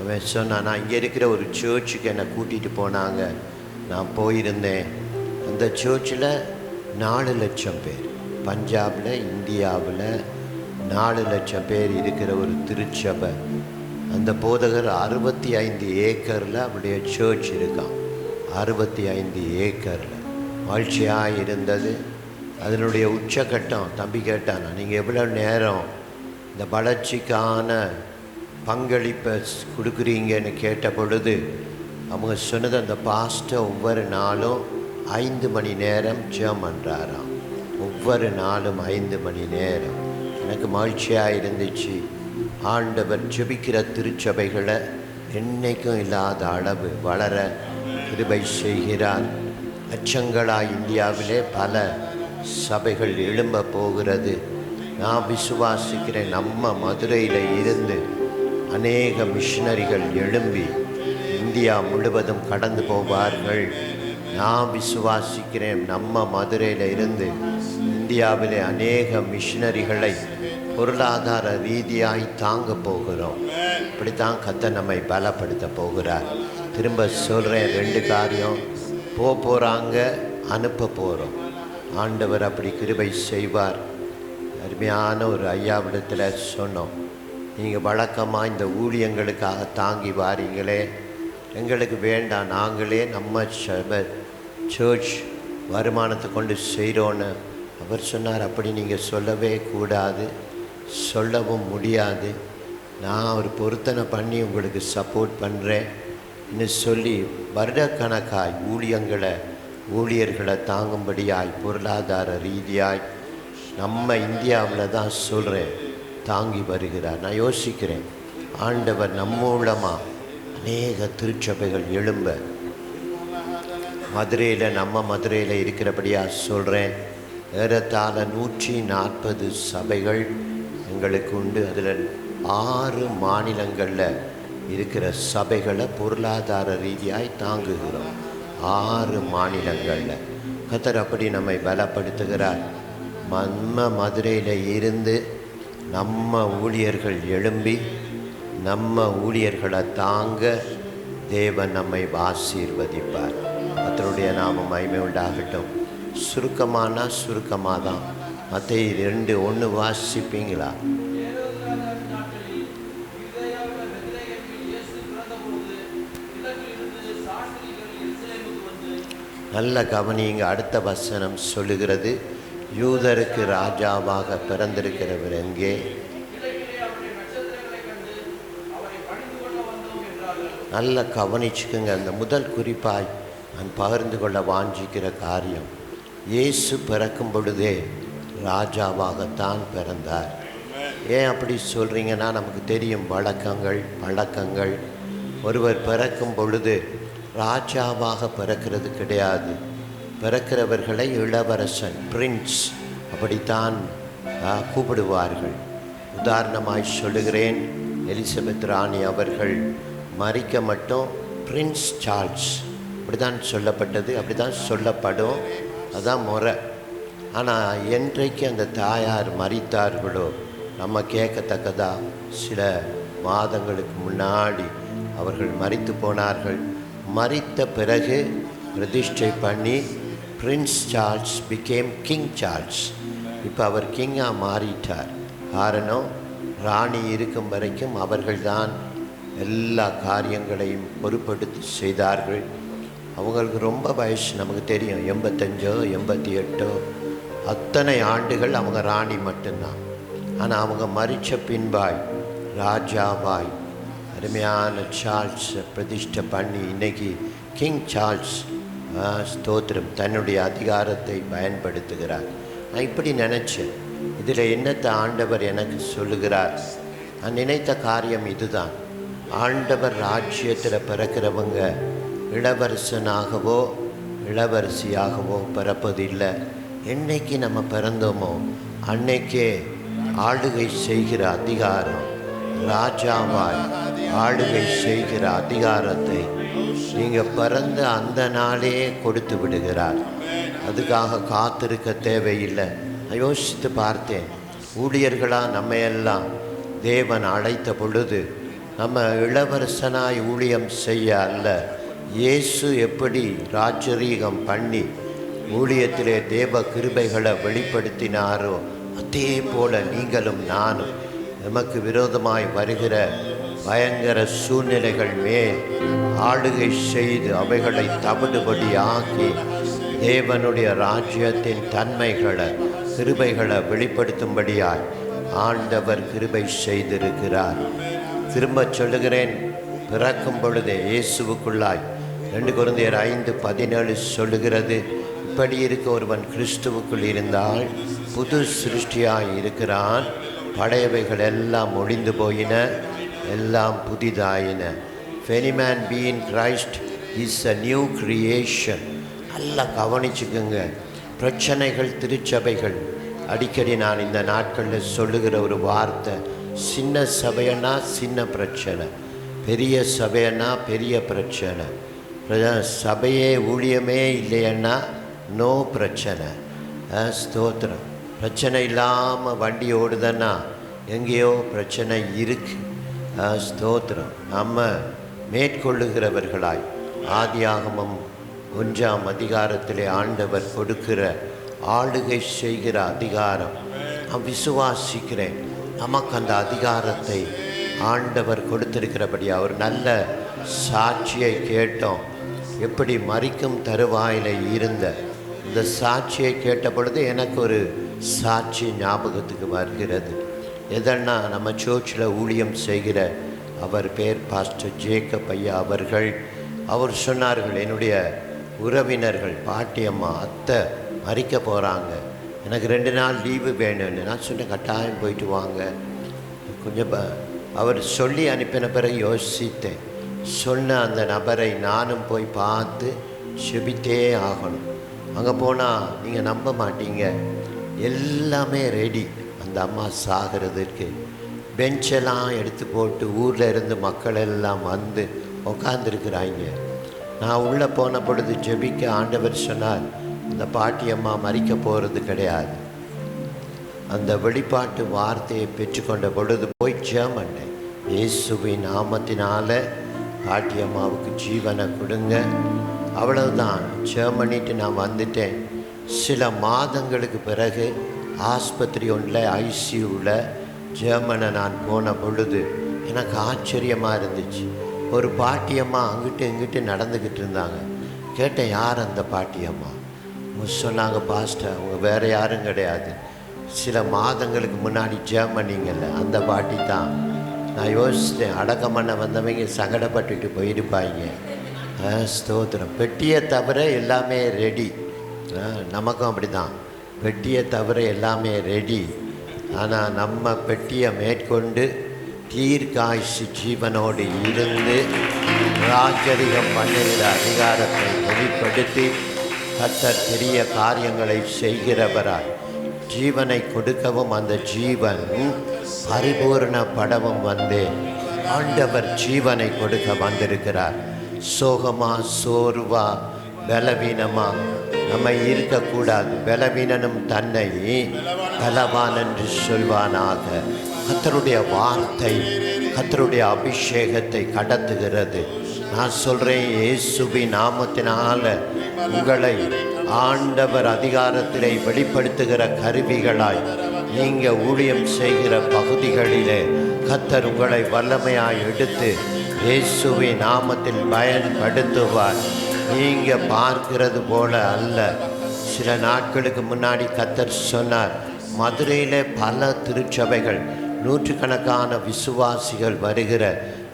அவன் சொன்னான், நான் இங்கே இருக்கிற ஒரு சர்ச்சுக்கு என்னை கூட்டிகிட்டு போனாங்க, நான் போயிருந்தேன். அந்த சர்ச்சில் 4 லட்சம் பேர், பஞ்சாபில் இந்தியாவில் 4 லட்சம் பேர் இருக்கிற ஒரு திருச்சபை. அந்த போதகர் 65 ஏக்கரில் அவருடைய சர்ச் இருக்கான். 65 ஏக்கரில் மகிழ்ச்சியாக இருந்தது. அதனுடைய உச்சக்கட்டம் தம்பி கேட்டான், நீங்கள் எவ்வளோ நேரம் இந்த வளர்ச்சிக்கான பங்களிப்பை கொடுக்குறீங்கன்னு கேட்ட பொழுது அவங்க சொன்னது, அந்த பாஸ்டர் ஒவ்வொரு நாளும் 5 மணி நேரம் ஜெபம் பண்ணுறாராம். ஒவ்வொரு நாளும் 5 மணி நேரம். எனக்கு மகிழ்ச்சியாக இருந்துச்சு. ஆண்டவர் ஜெபிக்கிற திருச்சபைகளை என்றைக்கும் இல்லாத அளவு வளர கிருபை செய்கிறார். லட்சங்களாக இந்தியாவிலே பல சபைகள் எழும்ப போகிறது. நான் விசுவாசிக்கிறேன், நம்ம மதுரையில் இருந்து அநேக மிஷனரிகள் எழும்பி இந்தியா முழுவதும் கடந்து போவார்கள். நான் விசுவாசிக்கிறேன், நம்ம மதுரையில் இருந்து இந்தியாவிலே அநேக மிஷனரிகளை பொருளாதார ரீதியாய் தாங்க போகிறோம். இப்படித்தான் கர்த்தர் நம்மை பலப்படுத்த போகிறார். திரும்ப சொல்கிறேன், 2 காரியம். போகிறாங்க, அனுப்ப போகிறோம். ஆண்டவர் அப்படி கிருபை செய்வார். அருமையான ஒரு ஐயாவிடத்தில் சொன்னோம், நீங்கள் வழக்கமாக இந்த ஊழியங்களுக்காக தாங்கி வாரீங்களே, எங்களுக்கு வேண்டாம், நாங்களே நம்ம சர்ச் வருமானத்தை கொண்டு செய்கிறோன்னு. அவர் சொன்னார், அப்படி நீங்கள் சொல்லவே கூடாது, சொல்லவும் முடியாது. நான் ஒரு பொருத்தனை பண்ணி உங்களுக்கு சப்போர்ட் பண்ணுறேன் இன்னும் சொல்லி வருடக்கணக்காய் ஊழியர்களை தாங்கும்படியாய் பொருளாதார ரீதியாய் நம்ம இந்தியாவில் தான் சொல்கிறேன் தாங்கி வருகிறார். நான் யோசிக்கிறேன், ஆண்டவர் நம்ம மூலமாக அநேக திருச்சபைகள் எழும்ப மதுரையில், நம்ம மதுரையில் இருக்கிறபடியாக சொல்கிறேன். ஏறத்தாழ 140 சபைகள் எங்களுக்கு உண்டு. அதில் 6 மாநிலங்களில் இருக்கிற சபைகளை பொருளாதார ரீதியாய் தாங்குகிறோம். 6 மாநிலங்களில் கர்த்தர் அப்படி நம்மை பலப்படுத்துகிறார். நம்ம மதுரையில் இருந்து நம்ம ஊழியர்கள் எழும்பி நம்ம ஊழியர்களை தாங்க தேவன் நம்மை ஆசீர்வதிப்பார். கர்த்தருடைய நாமம் மகிமை உண்டாகட்டும். சுருக்கமாக தான். மத்தேயு 2:1 வாசிப்பீங்களா? நல்ல கவனிங்க. அடுத்த வசனம் சொல்லுகிறது, யூதருக்கு ராஜாவாக பிறந்திருக்கிறவர் எங்கே? நல்ல கவனிச்சுக்குங்க. அந்த முதல் குறிப்பாய் நான் பகிர்ந்து கொள்ள வாஞ்சிக்கிற காரியம், இயேசு பிறக்கும் பொழுதே ராஜாவாகத்தான் பிறந்தார். ஏன் அப்படி சொல்கிறீங்கன்னா, நமக்கு தெரியும் வழக்கங்கள். ஒருவர் பிறக்கும் பொழுது ராஜாவாக பிறக்கிறது கிடையாது. பிறக்கிறவர்களை இளவரசன், பிரின்ஸ் அப்படித்தான் கூப்பிடுவார்கள். உதாரணமாய் சொல்லுகிறேன், எலிசபெத் ராணி அவர்கள் மரிக்க மட்டும் பிரின்ஸ் சார்ல்ஸ் அப்படி தான் சொல்லப்பட்டது, அப்படி தான் சொல்லப்படும், அதுதான் முறை. ஆனால் என்றைக்கு அந்த தாயார் மரித்தார்களோ, நம்ம கேட்கத்தக்கதா சில மாதங்களுக்கு முன்னாடி அவர்கள் மரித்து போனார்கள். மரித்த பிறகு பிரதிஷ்டை பண்ணி Prince Charles became king Charles. இப்போ அவர் கிங்காக மாறிட்டார். காரணம், ராணி இருக்கும் வரைக்கும் அவர்கள்தான் எல்லா காரியங்களையும் பொறுப்படுத்தி செய்தார்கள். அவங்களுக்கு ரொம்ப வயசு, நமக்கு தெரியும், 85 88 அத்தனை ஆண்டுகள் அவங்க ராணி மட்டும்தான். ஆனால் அவங்க மரித்த பின்பாய் ராஜாவாய் அருமையான சார்ல்ஸ் பிரதிஷ்டை பண்ணி இன்னைக்கு கிங் சார்ல்ஸ் ஸ்தோத்திரம் தன்னுடைய அதிகாரத்தை பயன்படுத்துகிறார். நான் இப்படி நினச்சேன், இதில் என்னத்தை ஆண்டவர் எனக்கு சொல்லுகிறார்? நான் நினைத்த காரியம் இதுதான். ஆண்டவர் ராஜ்யத்தில் பிறக்கிறவங்க இளவரசனாகவோ இளவரசியாகவோ பிறப்பதில்லை. என்னைக்கு நம்ம பிறந்தோமோ அன்னைக்கே ஆளுகை செய்கிற அதிகாரம், ராஜாவாய் ஆளுகை செய்கிற அதிகாரத்தை நீங்கள் பிறந்த அந்த நாளே கொடுத்து விடுகிறார். அதுக்காக காத்திருக்க தேவையில்லை. நான் யோசித்து பார்த்தேன், ஊழியர்களாக நம்மையெல்லாம் தேவன் அழைத்த பொழுது நம்ம இளவரசனாய் ஊழியம் செய்ய அல்ல, இயேசு எப்படி ராஜரீகம் பண்ணி ஊழியத்திலே தேவ கிருபைகளை வெளிப்படுத்தினாரோ அதே போல நீங்களும் நானும் நமக்கு விரோதமாய் வருகிற பயங்கர சூழ்நிலைகள் மேல் ஆளுகை செய்து அவைகளை தவிடுபடி ஆக்கி தேவனுடைய ராஜ்யத்தின் தன்மைகளை கிருபைகளை வெளிப்படுத்தும்படியாய் ஆண்டவர் கிருபை செய்திருக்கிறார். திரும்ப சொல்லுகிறேன், பிறக்கும் பொழுதே இயேசுவுக்குள்ளாய் 2 கொரிந்தியர் 5:17 சொல்லுகிறது, இப்படி இருக்க ஒருவன் கிறிஸ்துவுக்குள் இருந்தால் புது சிருஷ்டியாய் இருக்கிறான், பழையவைகள் எல்லாம் ஒழிந்து போயின, எல்லாம் புதிதாயின. If any man be in Christ, he is a new creation. நல்லா கவனிச்சுக்குங்க. பிரச்சனைகள், திருச்சபைகள், அடிக்கடி நான் இந்த நாட்களில் சொல்லுகிற ஒரு வார்த்தை, சின்ன சபையனா சின்ன பிரச்சனை, பெரிய சபையனா பெரிய பிரச்சனை. சபையே ஊழியமே இல்லையன்னா நோ பிரச்சனை. ஸ்தோத்திரம். பிரச்சனை இல்லாமல் வண்டி ஓடுதுன்னா எங்கேயோ பிரச்சனை இருக்கு. ஸ்தோத்திரம். நம்ம மேற்கொள்ளுகிறவர்களாய் ஆதியாகமம் 1ஆம் அதிகாரத்திலே ஆண்டவர் கொடுக்கிற ஆளுகை செய்கிற அதிகாரம் நான் விசுவாசிக்கிறேன். நமக்கு அந்த அதிகாரத்தை ஆண்டவர் கொடுத்திருக்கிறபடி அவர் நல்ல சாட்சியை கேட்டோம். எப்படி மரிக்கும் தருவாயில் இருந்த இந்த சாட்சியை கேட்ட பொழுது எனக்கு ஒரு சாட்சி ஞாபகத்துக்கு வருகிறது. எதன்னா, நம்ம சர்ச்சில் ஊழியம் செய்கிற அவர் பேர் பாஸ்டர் ஜேக்கப் ஐயா அவர்கள். அவர் சொன்னார்கள், என்னுடைய உறவினர்கள் பாட்டியம்மா அத்தை மறிக்க போகிறாங்க, எனக்கு 2 நாள் லீவு வேணும்னு. நான் சொன்னேன், கட்டாயம் போயிட்டு வாங்க. கொஞ்சம் அவர் சொல்லி அனுப்பின பிறகு யோசித்தேன். சொன்ன அந்த நபரை நானும் போய் பார்த்து செபித்தே ஆகணும். அங்கே போனால் நீங்கள் நம்ப மாட்டீங்க, எல்லாமே ரெடி. அந்த அம்மா சாகிறதுக்கு பெஞ்செல்லாம் எடுத்து போட்டு ஊரில் இருந்து மக்கள் எல்லாம் வந்து உட்காந்துருக்குறாங்க. நான் உள்ளே போன பொழுது ஜெபிக்க ஆண்டவர் சொன்னார், இந்த பாட்டியம்மா மறிக்க போகிறது கிடையாது. அந்த வெளிப்பாட்டு வார்த்தையை பெற்றுக்கொண்ட பொழுது போய் ஜெபம், இயேசுவின் நாமத்தினால பாட்டியம்மாவுக்கு ஜீவனை கொடுங்க, அவ்வளவுதான். ஜெபம் பண்ணிட்டு நான் வந்துட்டேன். சில மாதங்களுக்கு பிறகு ஆஸ்பத்திரி ஒன்றில் ஐசியூவில் ஜெர்மனை நான் போன பொழுது எனக்கு ஆச்சரியமாக இருந்துச்சு. ஒரு பாட்டியம்மா அங்கிட்டு இங்கிட்டு நடந்துக்கிட்டு இருந்தாங்க. கேட்டேன், யார் அந்த பாட்டியம்மா? அவங்க சொன்னாங்க, பாஸ்டர் அவங்க வேறு யாரும் கிடையாது, சில மாதங்களுக்கு முன்னாடி ஜெர்மனிங்கல்ல அந்த பாட்டி தான். நான் யோசித்தேன், அடக்கம் பண்ண வந்தவங்க சங்கடப்பட்டுட்டு போயிருப்பாங்க. ஸ்தோத்திரம். பெட்டியை தவிர எல்லாமே ரெடி. நமக்கும் அப்படி தான், பெட்டியை தவிர எல்லாமே ரெடி. ஆனால் நம்ம பெட்டியை மேற்கொண்டு தீர்க்காயுசு ஜீவனோடு இருந்து ராஜரிகம் பண்ணுகிற அதிகாரத்தை வெளிப்படுத்தி கர்த்தர் பெரிய காரியங்களை செய்கிறவராய் ஜீவனை கொடுக்கவும் அந்த ஜீவன் பரிபூர்ணப்படவும் வந்து ஆண்டவர் ஜீவனை கொடுக்க வந்திருக்கிறார். சோகமா, சோர்வா, பலவீனமா நம்ம இருக்கக்கூடாது. பலவீனனும் தன்னை பலவான் என்று சொல்வானாக. கர்த்தருடைய வார்த்தை கர்த்தருடைய அபிஷேகத்தை கடத்துகிறது. நான் சொல்கிறேன், இயேசுவின் நாமத்தினால உங்களை ஆண்டவர் அதிகாரத்திலே வெளிப்படுத்துகிற கருவிகளாய் நீங்கள் ஊழியம் செய்கிற பகுதிகளிலே கர்த்தர் உங்களை வல்லமையாய் எடுத்து இயேசுவின் நாமத்தில் பயன்படுத்துவார். நீங்கள் பார்க்கிறது போல அல்ல. சில நாட்களுக்கு முன்னாடி கர்த்தர் சொன்னார், மதுரையில் பல திருச்சபைகள், நூற்றுக்கணக்கான விசுவாசிகள் வருகிற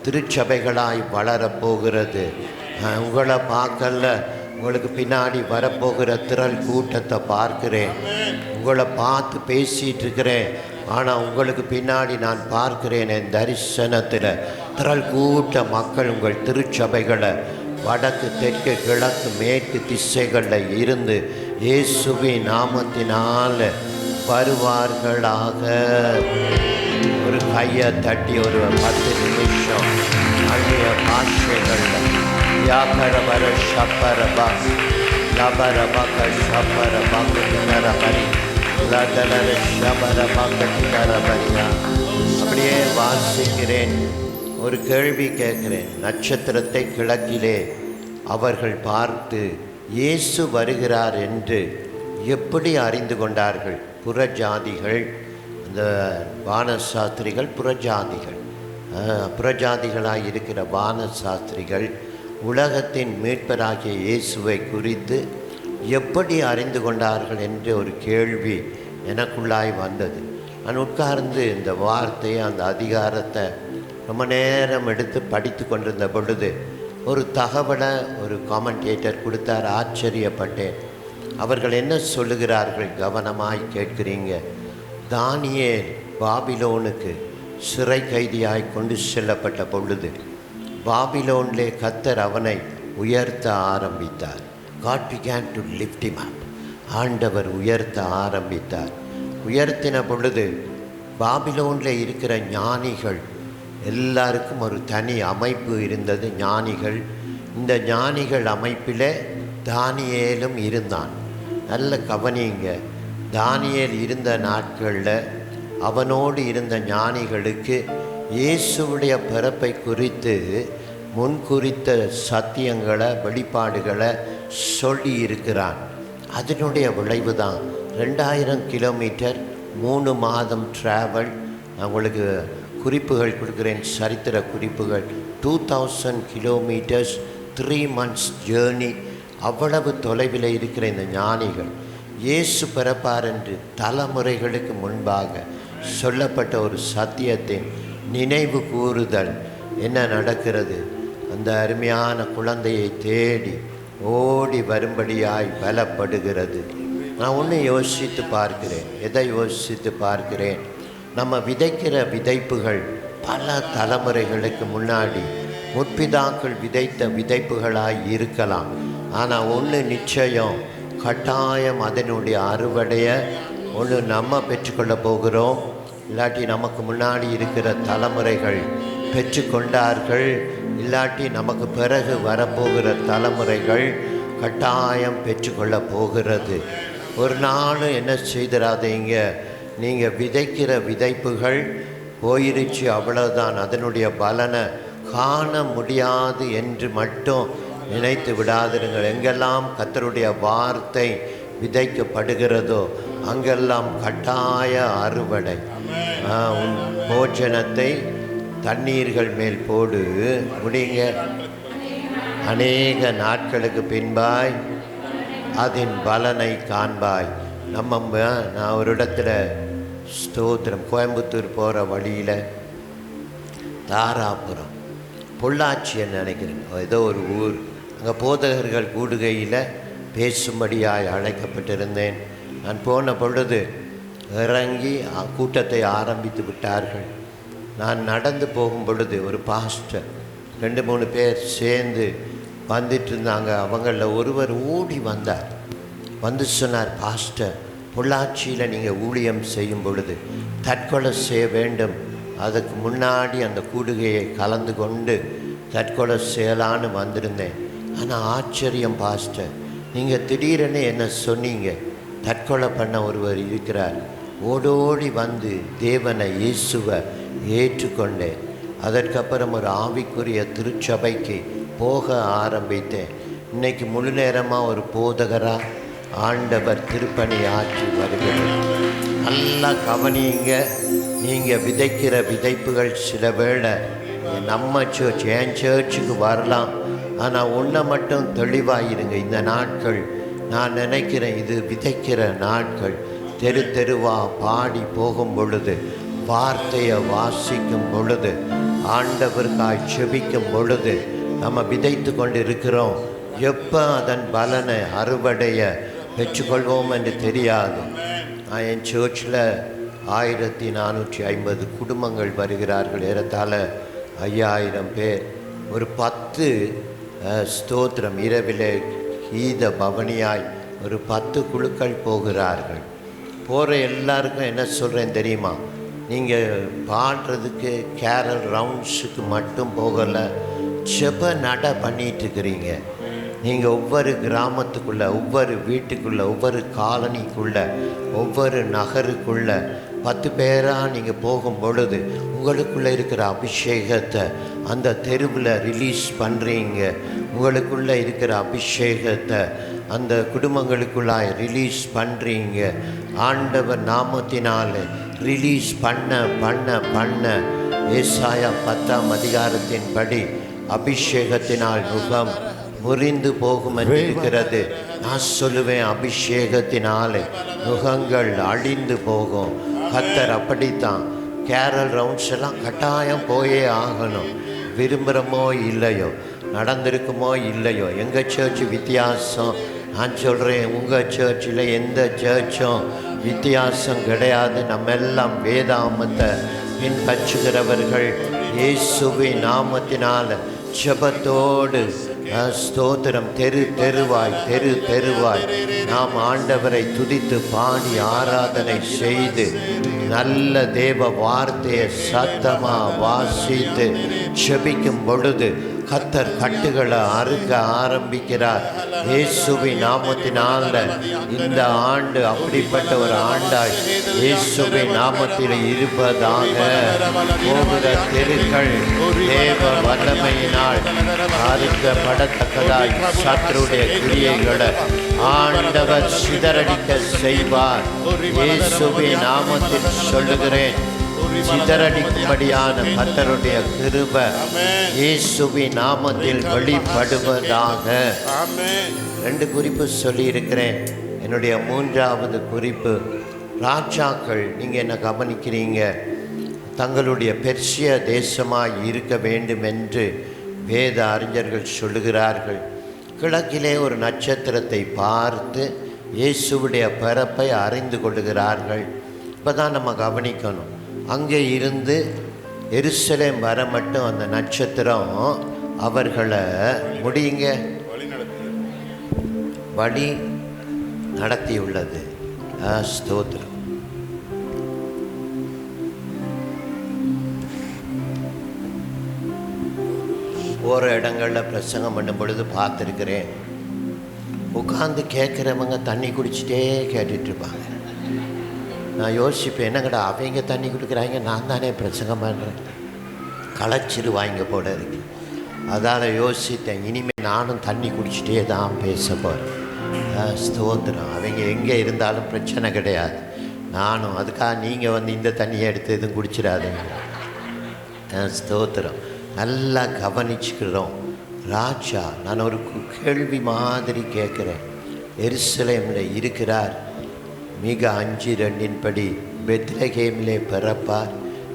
திருச்சபைகளாய் வளரப்போகிறது. உங்களை பார்க்கல, உங்களுக்கு பின்னாடி வரப்போகிற திரள் கூட்டத்தை பார்க்கிறேன். உங்களை பார்த்து பேசிகிட்டு இருக்கிறேன், ஆனால் உங்களுக்கு பின்னாடி நான் பார்க்கிறேன் என் தரிசனத்தில் திரள் கூட்ட மக்கள் உங்கள் திருச்சபைகளை வடக்கு தெற்கு கிழக்கு மேற்கு திசைகளில் இருந்து இயேசுவின் நாமத்தினால் வருவார்களாக. ஒரு கையை தட்டி ஒரு 10 நிமிஷம் அந்நிய பாஷைகளில் யாக்கரபர ஷப்பரபா லபரபக ஷப்பரபா கட்டினரபரி லதலர ஷபரபா கட்டினரபரியா. அப்படியே வாசிக்கிறேன். ஒரு கேள்வி கேட்கிறேன். நட்சத்திரத்தை கிழக்கிலே அவர்கள் பார்த்து இயேசு வருகிறார் என்று எப்படி அறிந்து கொண்டார்கள்? புறஜாதிகள், இந்த வானசாஸ்திரிகள் புறஜாதிகளாக இருக்கிற வானசாஸ்திரிகள் உலகத்தின் மீட்பராகிய இயேசுவை குறித்து எப்படி அறிந்து கொண்டார்கள் என்ற ஒரு கேள்வி எனக்குள்ளாய் வந்தது. நான் உட்கார்ந்து இந்த வார்த்தையை, அந்த அதிகாரத்தை ரொம்ப நேரம் எடுத்து படித்து கொண்டிருந்த பொழுது ஒரு தகவலை ஒரு காமெண்டேட்டர் கொடுத்தார். ஆச்சரியப்பட்டேன். அவர்கள் என்ன சொல்லுகிறார்கள் கவனமாய் கேட்கிறீங்க. தானியேல் பாபிலோனுக்கு சிறை கைதியாய் கொண்டு செல்லப்பட்ட பொழுது பாபிலோனிலே கர்த்தர் அவனை உயர்த்த ஆரம்பித்தார். God began to lift him up. ஆண்டவர் உயர்த்த ஆரம்பித்தார். உயர்த்தின பொழுது பாபிலோனில் இருக்கிற ஞானிகள் எல்லாருக்கும் ஒரு தனி அமைப்பு இருந்தது. ஞானிகள், இந்த ஞானிகள் அமைப்பில் தானியேலும் இருந்தான். நல்ல கவனிங்க. தானியேல் இருந்த நாட்களில் அவனோடு இருந்த ஞானிகளுக்கு இயேசுவுடைய பிறப்பை குறித்து முன்குறித்த சத்தியங்களை, வெளிப்பாடுகளை சொல்லி இருக்கிறான். அதனுடைய விளைவு தான் 2000 கிலோமீட்டர் 3 மாதம் ட்ராவல். நான் உங்களுக்கு குறிப்புகள் கொடுக்குறேன், சரித்திர குறிப்புகள். 2000 கிலோமீட்டர்ஸ் 3 months ஜேர்னி. அவ்வளவு தொலைவில் இருக்கிற இந்த ஞானிகள் இயேசு பிறப்பார் என்று தலைமுறைகளுக்கு முன்பாக சொல்லப்பட்ட ஒரு சத்தியத்தின் நினைவு கூறுதல் என்ன நடக்கிறது? அந்த அருமையான குழந்தையை தேடி ஓடி வரும்படியாய் பலப்படுகிறது. நான் ஒன்று யோசித்து பார்க்கிறேன். எதை யோசித்து பார்க்கிறேன்? நம்ம விதைக்கிற விதைப்புகள் பல தலைமுறைகளுக்கு முன்னாடி முற்பிதாக்கள் விதைத்த விதைப்புகளாய் இருக்கலாம். ஆனால் ஒன்று நிச்சயம், கட்டாயம் அதனுடைய அறுவடையை ஒன்று நம்ம பெற்றுக்கொள்ள போகிறோம், இல்லாட்டி நமக்கு முன்னாடி இருக்கிற தலைமுறைகள் பெற்றுக்கொண்டார்கள், இல்லாட்டி நமக்கு பிறகு வரப்போகிற தலைமுறைகள் கட்டாயம் பெற்றுக்கொள்ள போகிறது. ஒரு நாள் என்ன செய்திடாதீங்க, நீங்கள் விதைக்கிற விதைப்புகள் போயிருச்சு, அவ்வளோதான், அதனுடைய பலனை காண முடியாது என்று மட்டும் நினைத்து விடாதிருங்கள். எங்கெல்லாம் கர்த்தருடைய வார்த்தை விதைக்கப்படுகிறதோ அங்கெல்லாம் கட்டாய அறுவடை. உன் போஜனத்தை தண்ணீர்கள் மேல் போடு, முடிங்க. அநேக நாட்களுக்கு பின்பாய் அதன் பலனை காண்பாய். நான் ஒரு இடத்துல ஸ்தோத்திரம், கோயம்புத்தூர் போகிற வழியில் தாராபுரம், பொள்ளாச்சின்னு நினைக்கிறேன், ஏதோ ஒரு ஊர், அங்கே போதகர்கள் கூடுகையில் பேசும்படியாய் அழைக்கப்பட்டிருந்தேன். நான் போன பொழுது இறங்கி கூட்டத்தை ஆரம்பித்து விட்டார்கள். நான் நடந்து போகும் பொழுது ஒரு பாஸ்டர் 2-3 பேர் சேர்ந்து வந்துட்டு இருந்தாங்க. அவங்களில் ஒருவர் ஓடி வந்தார். வந்து சொன்னார், பாஸ்டர், பொள்ளாச்சியில் நீங்கள் ஊழியம் செய்யும் பொழுது தற்கொலை செய்ய வேண்டும், அதுக்கு முன்னாடி அந்த கூடுகையை கலந்து கொண்டு தற்கொலை செய்யலான்னு வந்திருந்தேன். ஆனால் ஆச்சரியம் பாஸ்டர், நீங்கள் திடீரென்னு என்ன சொன்னீங்க, தற்கொலை பண்ண ஒருவர் இருக்கிறார். ஓடோடி வந்து தேவனை இயேசுவை ஏற்றுக்கொண்டேன். அதற்கப்புறம் ஒரு ஆவிக்குரிய திருச்சபைக்கு போக ஆரம்பித்தேன். இன்றைக்கி முழு நேரமாக ஒரு போதகராக ஆண்டவர் திருப்பணி ஆற்றி வருகிறார். நல்லா கவனிங்க. நீங்கள் விதைக்கிற விதைப்புகள் சில வேளை நம்ம சர்ச் என் சர்ச்சுக்கு வரலாம். ஆனால் ஒன்றை மட்டும் தெளிவாயிருங்க. இந்த நாட்கள் நான் நினைக்கிறேன் இது விதைக்கிற நாட்கள். தெரு தெருவா பாடி போகும் பொழுது, வார்த்தையை வாசிக்கும் பொழுது, ஆண்டவருக்காய் செபிக்கும் பொழுது நம்ம விதைத்து கொண்டு இருக்கிறோம். எப்போ அதன் பலனை அறுவடைய பெற்றுக்கொள்வோம் என்று தெரியாது. என் சர்ச்சில் 1450 குடும்பங்கள் வருகிறார்கள். ஏறத்தாழ 5000 பேர். ஒரு 10 ஸ்தோத்திரம் இரவிலே கீத பவனியாய் ஒரு 10 குழுக்கள் போகிறார்கள். போகிற எல்லாருக்கும் என்ன சொல்கிறேன் தெரியுமா? நீங்கள் பாடுறதுக்கு கேரல் ரவுண்ட்ஸுக்கு மட்டும் போகலை, செப நட பண்ணிகிட்ருக்கிறீங்க. நீங்கள் ஒவ்வொரு கிராமத்துக்குள்ளே, ஒவ்வொரு வீட்டுக்குள்ளே, ஒவ்வொரு காலனிக்குள்ளே, ஒவ்வொரு நகருக்குள்ளே 10 பேராக நீங்கள் போகும் பொழுது உங்களுக்குள்ளே இருக்கிற அபிஷேகத்தை அந்த தெருவில் ரிலீஸ் பண்ணுறீங்க. உங்களுக்குள்ளே இருக்கிற அபிஷேகத்தை அந்த குடும்பங்களுக்குள்ளாய் ரிலீஸ் பண்ணுறீங்க. ஆண்டவர் நாமத்தினால் ரிலீஸ் பண்ண பண்ண பண்ண ஏசாயா 10ஆம் அதிகாரத்தின்படி அபிஷேகத்தினால் முகம் முறிந்து போகும் என்று இருக்கிறது. நான் சொல்லுவேன், அபிஷேகத்தினாலே முகங்கள் அழிந்து போகும். கர்த்தர் அப்படித்தான். கேரல் ரவுண்ட்ஸ் எல்லாம் கட்டாயம் போயே ஆகணும். விரும்புகிறோமோ இல்லையோ, நடந்திருக்குமோ இல்லையோ. எங்கள் சர்ச் வித்தியாசம். நான் சொல்கிறேன், உங்கள் சர்ச்சில் எந்த சர்ச்சும் வித்தியாசம் கிடையாது. நம்ம எல்லாம் வேதாமத்தை பின்பற்றுகிறவர்கள். இயேசுவின் நாமத்தினால் ஜெபத்தோடு ஸ்தோத்திரம் தெரு தெருவாய் தெரு தெருவாய் நாம் ஆண்டவரை துதித்து பாடி ஆராதனை செய்து நல்ல தேவ வார்த்தையை சத்தமாக வாசித்து செபிக்கும் பொழுது கர்த்தர் கட்டுகளை அறுக்க ஆரம்பிக்கிறார். இயேசுவின் நாமத்தினால இந்த ஆண்டு அப்படிப்பட்ட ஒரு ஆண்டாய் இயேசுவின் நாமத்தில் இருப்பதாக. போகிற தெருக்கள் தேவ வல்லமையினால் அறுக்கப்படத்தக்கதாய் சத்துருடைய கிரியைகளை ஆண்டவர் சிதறடிக்க செய்வார். இயேசுவின் நாமத்தில் சொல்லுகிறேன், சிதறடிக்கும்படியான கர்த்தருடைய கிருபை இயேசுவின் நாமத்தில் வெளிப்படுவதாக. 2 குறிப்பு சொல்லியிருக்கிறேன். என்னுடைய 3வது குறிப்பு, ராஜாக்கள் நீங்கள் என்ன கவனிக்கிறீங்க? தங்களுடைய பெர்சிய தேசமாய் இருக்க வேண்டும் என்று வேத அறிஞர்கள் சொல்லுகிறார்கள். கிழக்கிலே ஒரு நட்சத்திரத்தை பார்த்து இயேசுவுடைய பிறப்பை அறிந்து கொள்ளுகிறார்கள். இப்போ தான் நம்ம கவனிக்கணும். அங்கே இருந்து எருசலேம் வர மட்டும் அந்த நட்சத்திரம் அவர்களை வழி நடத்தியுள்ளது. ஸ்தோத்திரம். போகிற இடங்களில் பிரசங்கம் பண்ணும் பொழுது பார்த்துருக்கிறேன். உட்காந்து கேட்குறவங்க தண்ணி குடிச்சிட்டே கேட்டுட்ருப்பாங்க. நான் யோசிப்பேன், என்னங்கடா அவங்க தண்ணி குடிக்கிறாங்க, நான் தானே பிரசங்கம் பண்ணுறேன், களைச்சிருவாங்க போல இருக்கு. அதால் யோசித்தேன், இனிமேல் நானும் தண்ணி குடிச்சிட்டே தான் பேச போகிறேன். ஸ்தோத்திரம். அவங்க எங்கே இருந்தாலும் பிரச்சனை கிடையாது. நானும் அதுக்காக நீங்கள் வந்து இந்த தண்ணியை எடுத்து எதுவும் குடிச்சிடாதீங்க. ஸ்தோத்திரம். நல்லா கவனிச்சுக்கிறோம். ராஜா, நான் ஒரு கேள்வி மாதிரி கேட்குறேன். எருசலேமில் இருக்கிறார். மிக 5:2 பெத்லகேமிலே பிறப்பார்.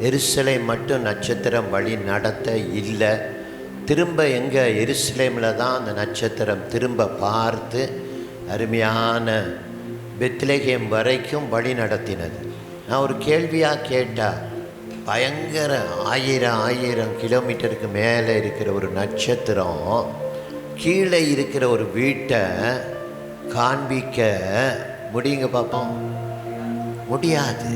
எருசலேம் மட்டும் நட்சத்திரம் வழி நடத்த இல்லை. திரும்ப எங்கே எருசலேமில் தான் அந்த நட்சத்திரம் திரும்ப பார்த்து அருமையான பெத்லகேம் வரைக்கும் வழி நடத்தினது. நான் ஒரு கேள்வியாக கேட்டால், பயங்கர 1000 கிலோமீட்டருக்கு மேலே இருக்கிற ஒரு நட்சத்திரம் கீழே இருக்கிற ஒரு வீட்டை காண்பிக்க முடியுங்க பார்ப்போம்? முடியாது.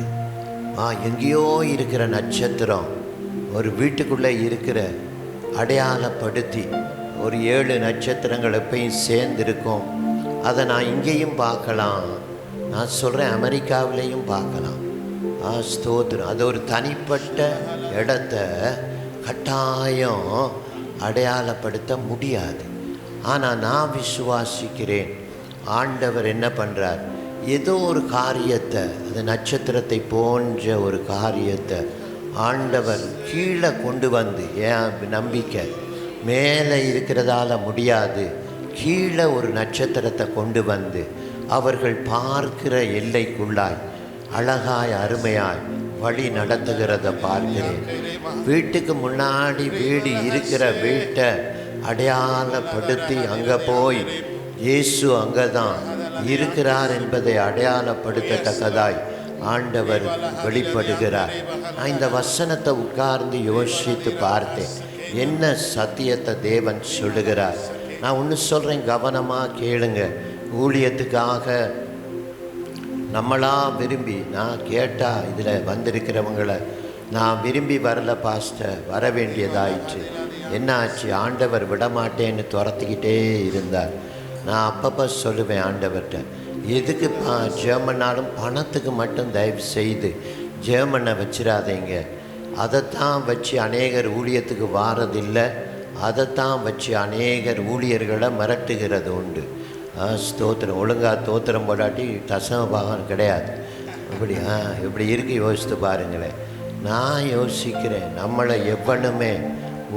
எங்கேயோ இருக்கிற நட்சத்திரம் ஒரு வீட்டுக்குள்ளே இருக்கிற அடையாளப்படுத்தி ஒரு 7 நட்சத்திரங்கள் எப்பயும் சேர்ந்துருக்கும். அதை நான் இங்கேயும் பார்க்கலாம். நான் சொல்கிறேன், அமெரிக்காவிலையும் பார்க்கலாம். ஸ்தோத்திரம். அது ஒரு தனிப்பட்ட இடத்த கட்டாயம் அடையாளப்படுத்த முடியாது. ஆனால் நான் விசுவாசிக்கிறேன், ஆண்டவர் என்ன பண்ணுறார், ஏதோ ஒரு காரியத்தை, அது நட்சத்திரத்தை போன்ற ஒரு காரியத்தை ஆண்டவர் கீழே கொண்டு வந்து, ஏன் நம்பிக்கை மேலே இருக்கிறதால முடியாது, கீழே ஒரு நட்சத்திரத்தை கொண்டு வந்து அவர்கள் பார்க்கிற எல்லைக்குள்ளாய் அழகாய் அருமையாய் வழி நடத்துகிறத பார்க்கிறேன். வீட்டுக்கு முன்னாடி வீடு இருக்கிற வீட்டை அடையாளப்படுத்தி அங்கே போய் இயேசு அங்கே தான் இருக்கிறார் என்பதை அடையாளப்படுத்தத்தக்கதாய் ஆண்டவர் வெளிப்படுகிறார். நான் இந்த வசனத்தை உட்கார்ந்து யோசித்து பார்த்தேன், என்ன சத்தியத்தை தேவன் சொல்லுகிறார். நான் ஒன்று சொல்கிறேன், கவனமாக கேளுங்க. ஊழியத்துக்காக நம்மளா விரும்பி, நான் கேட்டால் இதில் வந்திருக்கிறவங்களை நான் விரும்பி வரல பாஸ்டர், வர வேண்டியதாயிற்று. என்ன ஆச்சு, ஆண்டவர் விடமாட்டேன்னு துரத்திக்கிட்டே இருந்தார். நான் அப்பப்போ சொல்லுவேன் ஆண்டவர்கிட்ட, எதுக்குப்பா ஜெர்மனாலும் பணத்துக்கு மட்டும் தயவு செய்து ஜெர்மனை வச்சிடாதீங்க. அதைத்தான் வச்சு அநேகர் ஊழியத்துக்கு வாரதில்லை, அதைத்தான் வச்சு அநேகர் ஊழியர்களை மிரட்டுகிறது உண்டு. ஸ்தோத்திரம், ஒழுங்காக தோத்திரம் போடாட்டி தசம பாகம் கிடையாது. இப்படி இருக்கு, யோசித்து பாருங்களேன். நான் யோசிக்கிறேன், நம்மளை எவனுமே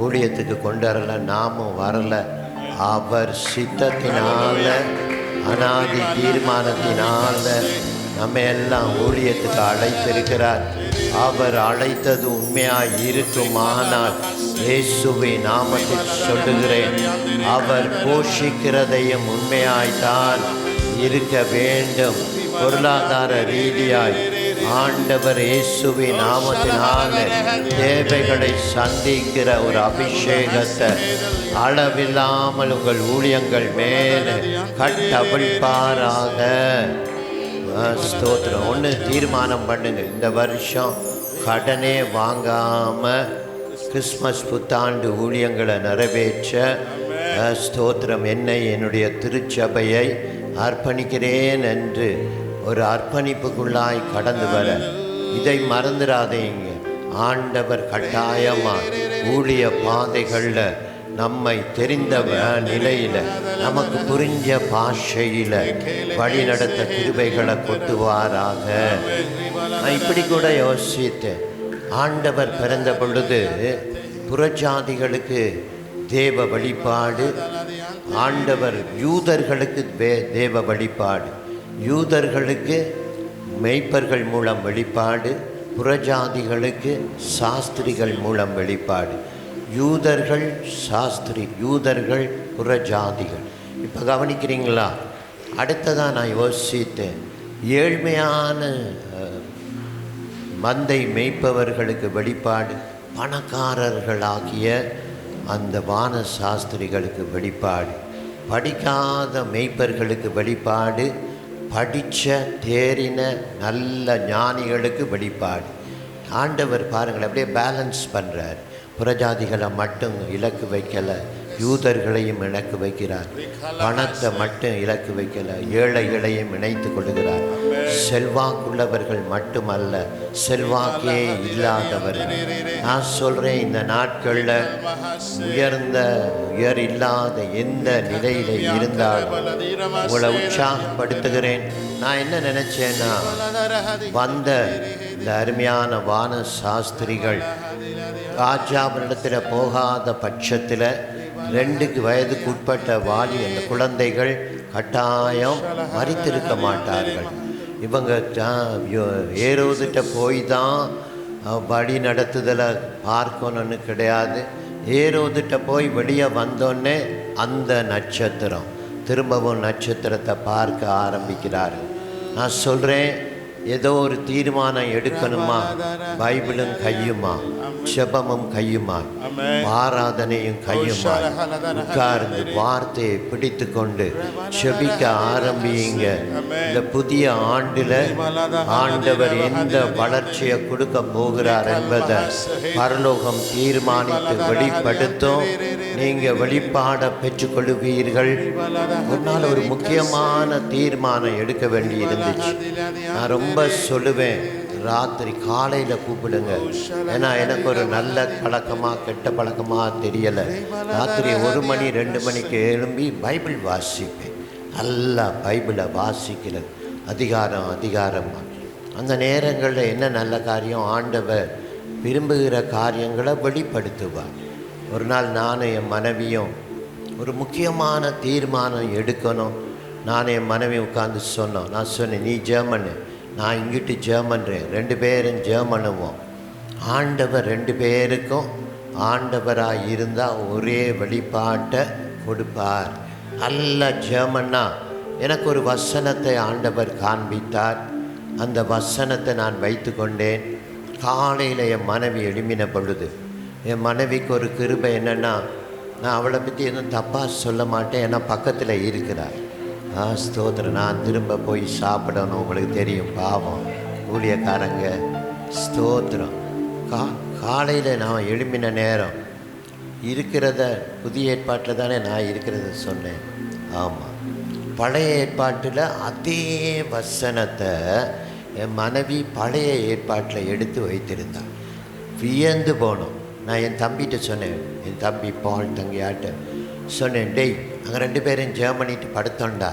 ஊழியத்துக்கு கொண்டு வரல, நாமும் வரல. அவர் சித்தத்தினால, அனாதி தீர்மானத்தினால நம்ம எல்லாம் ஊழியத்துக்கு அழைத்திருக்கிறார். அவர் அழைத்தது உண்மையாக இருக்குமானால் இயேசுவை நாமத்தில் சொல்லுகிறேன், அவர் போஷிக்கிறதையும் உண்மையாய்த்தான் இருக்க வேண்டும். பொருளாதார ரீதியாய் ஆண்டவர் இயேசுவை நாமத்தினால தேவைகளை சந்திக்கிற ஒரு அபிஷேகத்தை அளவில்லாமல் உங்கள் ஊழியங்கள் மேலே கட்டவிழ்ப்பாராக. ஸ்தோத்திரம். ஒன்று தீர்மானம் பண்ணுங்க, இந்த வருஷம் கடனே வாங்காமல் கிறிஸ்மஸ் புத்தாண்டு ஊழியங்களை நிறைவேற்ற ஸ்தோத்திரம் என்னை என்னுடைய திருச்சபையை அர்ப்பணிக்கிறேன் என்று ஒரு அர்ப்பணிப்புக்குள்ளாய் கடந்து வர இதை மறந்துடாதீங்க. ஆண்டவர் கட்டாயமாக ஊழிய பாதைகளில் நம்மை தெரிந்த நிலையில் நமக்கு புரிஞ்ச பாஷையில் வழி நடத்த கிருபைகளை கொட்டுவாராக. நான் இப்படி கூட யோசித்தேன், ஆண்டவர் பிறந்த பொழுது புறஜாதிகளுக்கு தேவ வழிபாடு, ஆண்டவர் யூதர்களுக்கு தேவ வழிபாடு, யூதர்களுக்கு மெய்ப்பர்கள் மூலம் வெளிப்பாடு, புறஜாதிகளுக்கு சாஸ்திரிகள் மூலம் வெளிப்பாடு. யூதர்கள் சாஸ்திரி, யூதர்கள் புறஜாதிகள். இப்போ கவனிக்கிறீங்களா? அடுத்ததான் நான் யோசித்தேன், ஏழ்மையான மந்தை மேய்ப்பவர்களுக்கு வெளிப்பாடு, பணக்காரர்களாகிய அந்த வான சாஸ்திரிகளுக்கு வெளிப்பாடு, படிக்காத மேய்ப்பர்களுக்கு வெளிப்பாடு, படித்த தேறின நல்ல ஞானிகளுக்கு வெளிப்பாடு. ஆண்டவர் பாருங்கள் அப்படியே பேலன்ஸ் பண்ணுறார். புறஜாதிகளை மட்டும் இலக்கு வைக்கலை, யூதர்களையும் இலக்கு வைக்கிறார். பணத்தை மட்டும் இலக்கு வைக்கலை, ஏழைகளையும் இணைத்து கொள்கிறார். செல்வாக்குள்ளவர்கள் மட்டுமல்ல, செல்வாக்கே இல்லாதவர்கள். நான் சொல்கிறேன், இந்த நாட்களில் உயர் இல்லாத எந்த நிலையில் இருந்தாலும் உங்களை உற்சாகப்படுத்துகிறேன். நான் என்ன நினச்சேன்னா, வந்த இந்த அருமையான வான சாஸ்திரிகள் ராஜாவினிடத்தில் போகாத பட்சத்தில் 2 வயதுக்கு உட்பட்ட வாலி அந்த குழந்தைகள் கட்டாயம் மரித்திருக்க மாட்டார்கள். இவங்க ஏரோதுகிட்ட போய் தான் வழி நடத்துதலை பார்க்கணுன்னு கிடையாது. ஏரோதுகிட்ட போய் வெளியே வந்தோடனே அந்த நட்சத்திரம், திரும்பவும் நட்சத்திரத்தை பார்க்க ஆரம்பிக்கிறார்கள். நான் சொல்கிறேன், ஏதோ ஒரு தீர்மானம் எடுக்கணுமா, பைபிளும் கையுமா, ஜெபமும் கையுமா, ஆராதனையும் கையுமா உட்கார்ந்து வார்த்தையை பிடித்து கொண்டு ஜெபிக்க ஆரம்பியுங்க. இந்த புதிய ஆண்டில் ஆண்டவர் எந்த வளர்ச்சியை கொடுக்க போகிறார் என்பதை பரலோகம் தீர்மானித்து வெளிப்படுத்தும். நீங்கள் வெளிப்பாட பெற்றுக்கொள்வீர்கள். ஒரு நாள் ஒரு முக்கியமான தீர்மானம் எடுக்க வேண்டி இருந்துச்சு. நான் ரொம்ப சொல்லுவேன், ராத்திரி காலையில் கூப்பிடுங்க. ஏன்னா எனக்கு ஒரு நல்ல பழக்கமாக கெட்ட பழக்கமாக தெரியலை. ராத்திரி 1 மணி 2 மணிக்கு எழும்பி பைபிள் வாசிப்பேன். நல்லா பைபிளை வாசிக்கிறது அதிகாரமாக. அந்த நேரங்களில் என்ன நல்ல காரியம், ஆண்டவர் விரும்புகிற காரியங்களை வெளிப்படுத்துவார். ஒரு நாள் நானும் என் மனைவியும் ஒரு முக்கியமான தீர்மானம் எடுக்கணும். நானும் என் மனைவி உட்காந்து சொன்னோம். நான் சொன்னேன், நீ ஜெர்மனு, நான் இங்கிட்டு ஜெர்மன்றேன், 2 பேரும் ஜெர்மனுவோம். ஆண்டவர் 2 பேருக்கும் ஆண்டவராக இருந்தால் ஒரே வெளிப்பாட்டை கொடுப்பார். நல்ல ஜெர்மன்னா எனக்கு ஒரு வசனத்தை ஆண்டவர் காண்பித்தார். அந்த வசனத்தை நான் வைத்து கொண்டேன். காலையில் என் மனைவி எழும்பின பொழுது என் மனைவிக்கு ஒரு கிருபை என்னென்னா, நான் அவளை பற்றி எதுவும் தப்பாக சொல்ல மாட்டேன், ஏன்னா பக்கத்தில் இருக்கிறார். ஸ்தோத்திரம். நான் திரும்ப போய் சாப்பிடணும், உங்களுக்கு தெரியும், பாவம் ஊழியக்காரங்க. ஸ்தோத்திரம். காலையில் நான் எழும்பின நேரம் இருக்கிறத புதிய ஏற்பாட்டில் தானே நான் இருக்கிறத சொன்னேன். ஆமாம், பழைய ஏற்பாட்டில் அதே வசனத்தை என் மனைவி பழைய ஏற்பாட்டில் எடுத்து வைத்திருந்தாள். வியந்து போனோம். நான் என் தம்பிகிட்ட சொன்னேன், என் தம்பி பால் தங்கியாட்ட சொன்னேன், டேய் அங்கே 2 பேரும் ஜெர்மனிட்டு படுத்தோண்டா,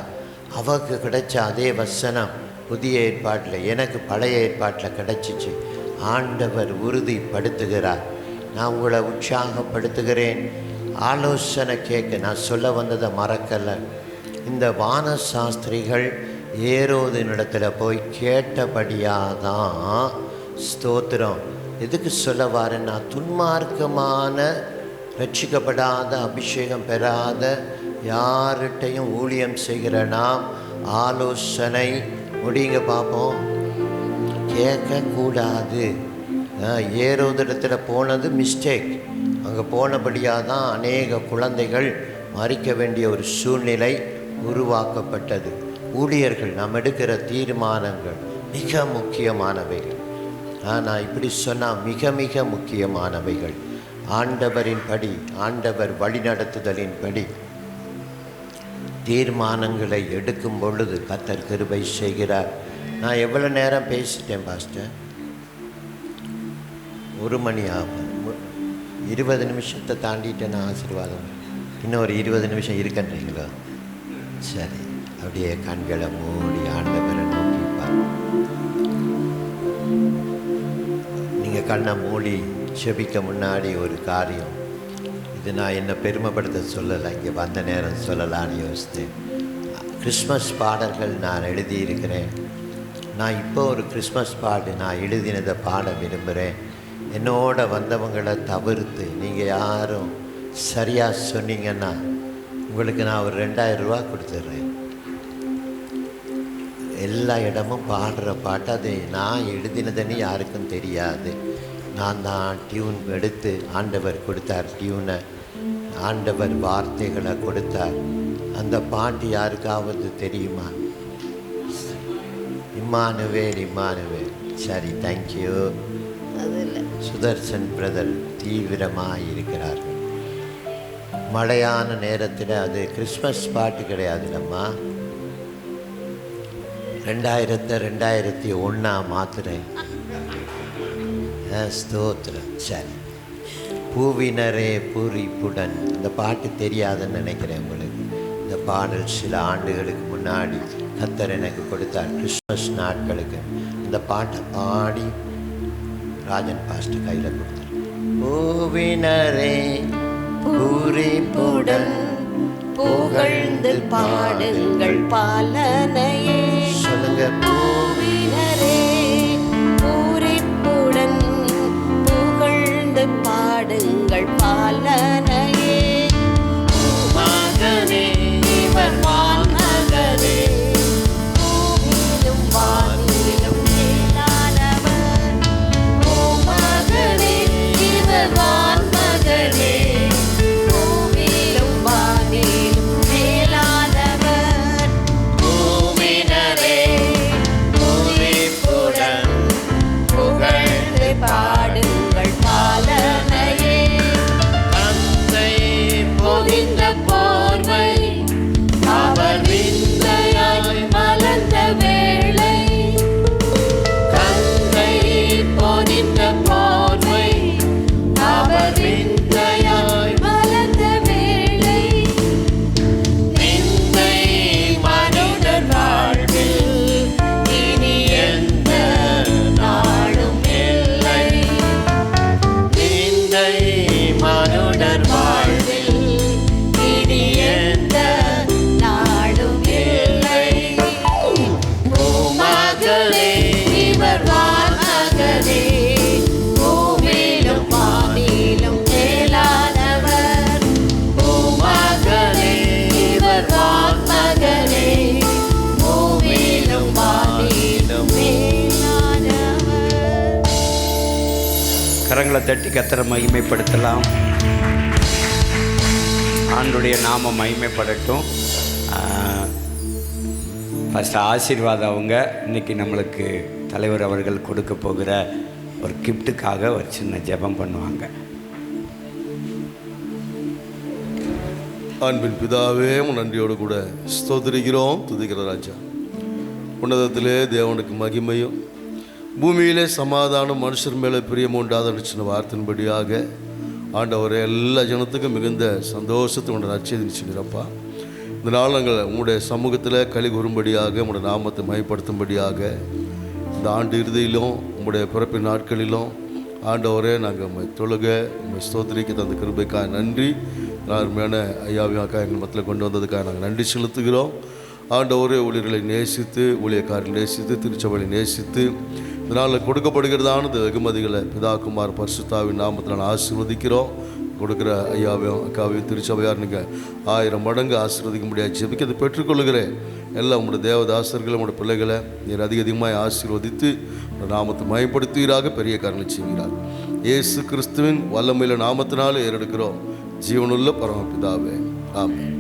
அவருக்கு கிடைச்ச அதே வசனம் புதிய ஏற்பாட்டில் எனக்கு பழைய ஏற்பாட்டில் கிடச்சிச்சு. ஆண்டவர் உறுதிப்படுத்துகிறார். நான் உங்களை உற்சாகப்படுத்துகிறேன். ஆலோசனை கேட்க நான் சொல்ல வந்ததை மறக்கலை. இந்த வான சாஸ்திரிகள் ஏரோதினிடத்தில் போய் கேட்டபடியாக தான், ஸ்தோத்திரம், எதுக்கு சொல்ல வரேன்னா, துன்மார்க்கமான ரட்சிக்கப்படாத அபிஷேகம் பெறாத யார்கிட்டையும் ஊழியம் செய்கிற நாம் ஆலோசனை முடிங்க பார்ப்போம் கேட்கக்கூடாது. ஏரோதிடத்தில் போனது மிஸ்டேக். அங்கே போனபடியாக தான் அநேக குழந்தைகள் மறிக்க வேண்டிய ஒரு சூழ்நிலை உருவாக்கப்பட்டது. ஊழியர்கள் நாம் எடுக்கிற தீர்மானங்கள் மிக முக்கியமானவைகள். நான் இப்படி சொன்னால் மிக மிக முக்கியமானவைகள். ஆண்டவரின் படி, ஆண்டவர் வழிநடத்துதலின் படி தீர்மானங்களை எடுக்கும் பொழுது கர்த்தர் கிருபை செய்கிறார். நான் எவ்வளோ நேரம் பேசிட்டேன் பாஸ்டர்? 1 மணி ஆகும். 20 நிமிஷத்தை தாண்டிட்டேன். நான் ஆசீர்வாதம் இன்னும் ஒரு 20 நிமிஷம் இருக்கன்றீங்களா? சரி, அப்படியே கண்களை மூடி ஆண்டவரை நோக்கிப்பார். நீங்கள் கண்ணை மூடி செபிக்க முன்னாடி ஒரு காரியம், இது நான் என்னை பெருமைப்படுத்த சொல்லலை, இங்கே வந்த நேரம் சொல்லலான்னு யோசித்தேன். கிறிஸ்மஸ் பாடல்கள் நான் எழுதியிருக்கிறேன். நான் இப்போ ஒரு கிறிஸ்மஸ் பாட்டு நான் எழுதினதை பாட விரும்புகிறேன். என்னோட வந்தவங்களை தவிர்த்து நீங்கள் யாரும் சரியாக சொன்னீங்கன்னா உங்களுக்கு நான் ஒரு 2000 ரூபா கொடுத்துட்றேன். எல்லா இடமும் பாடுற பாட்டு அது நான் எழுதினதுன்னு யாருக்கும் தெரியாது. நான் தான் டியூன் எடுத்து, ஆண்டவர் கொடுத்தார் டியூனை, ஆண்டவர் வார்த்தைகளை கொடுத்தார். அந்த பாட்டு யாருக்காவது தெரியுமா? Emmanuel, Emmanuel. சரி, தேங்க்யூ. சுதர்சன் பிரதர் தீவிரமாக இருக்கிறார்கள். மழையான நேரத்தில் அது கிறிஸ்மஸ் பாட்டு கிடையாதுல்லம்மா, 2001 மாத்துறேன். ஸ்தோத்திரம். சரி, பூவினரே பூரிப்புடன். இந்த பாட்டு தெரியாதுன்னு நினைக்கிறேன் உங்களுக்கு. இந்த பாடல் சில ஆண்டுகளுக்கு முன்னாடி கர்த்தர் எனக்கு கொடுத்தார் கிறிஸ்மஸ் நாட்களுக்கு. இந்த பாட்டை பாடி ராஜன் பாஸ்டர் கையில் கொடுத்தார். பூவினரே பூரிப்புடன் புகழ்ந்து பாடுங்கள் பாலனையே. சொல்லுங்க. பூவினரே பூரிப்புடன் புகழ்ந்து பாடுங்கள் பாலனையே. மகனே இவர் வான்மகனே, பூவிலும் வானிலும் மேலானவர். மகனே இவர் வான்மகனே, பூவிலும் வானிலும் மேலானவர். பூவினரே பூரிப்புடன் கரங்களை தட்டி கர்த்தரை மகிமைப்படுத்தலாம். ஆண்டுடைய நாம மகிமைப்படட்டும். ஃபஸ்ட்டு ஆசீர்வாதம் அவங்க இன்றைக்கி நம்மளுக்கு தலைவர் அவர்கள் கொடுக்க போகிற ஒரு கிஃப்ட்டுக்காக ஒரு சின்ன ஜெபம் பண்ணுவாங்க. அன்பின் பிதாவே, நன்றியோடு கூட ஸ்தோத்திரிக்கிறோம், துதிக்கிற ராஜா. உன்னதத்திலே தேவனுக்கு மகிமையும் பூமியிலே சமாதானம், மனுஷர் மேலே பிரியம் உண்டாதன்னு சின்ன வார்த்தையின்படியாக ஆண்டவரே எல்லா ஜனத்துக்கும் மிகுந்த சந்தோஷத்தை உங்களை நற்செய்தி சொல்கிறப்பா. இந்த நாள் நாங்கள் உங்களுடைய சமூகத்தில் களி கூறும்படியாக உங்களுடைய நாமத்தை மயப்படுத்தும்படியாக இந்த ஆண்டு இறுதியிலும் உங்களுடைய பிறப்பின் நாட்களிலும் ஆண்டவரே நாங்கள் உண்மை தொழுக உண்மை ஸ்தோத்திரிக்க தந்த கிருபைக்காக நன்றி. அருமையான ஐயாவியாக்கா எங்கள் மத்தியில் கொண்டு வந்ததுக்காக நாங்கள் நன்றி செலுத்துகிறோம். ஆண்டவரே ஊழியர்களை நேசித்து, ஊழியக்காரர்களை நேசித்து, திருச்சபையை நேசித்து இதனால் கொடுக்கப்படுகிறதான வெகுமதிகளை பிதா குமார் பரிசுத்தாவின் நாமத்தில் நான் ஆசீர்வதிக்கிறோம். கொடுக்குற ஐயாவையும் அக்காவையும் திருச்சபையார் நீங்கள் 1000 மடங்கு ஆசீர்வதிக்க முடியாது ஜெபிக்கிறது பெற்றுக்கொள்கிறேன். எல்லாம் உங்களுடைய தேவதாசர்கள், உங்களுடைய பிள்ளைகளை நீர் அதிகமாக ஆசீர்வதித்து நாமத்தை மயப்படுத்துவீராக, பெரிய காரணங்களை செய்கிறார். இயேசு கிறிஸ்துவின் வல்லமையில நாமத்தினாலே ஏறெடுக்கிறோம் ஜீவனுள்ள பரமபிதாவே, ஆமென்.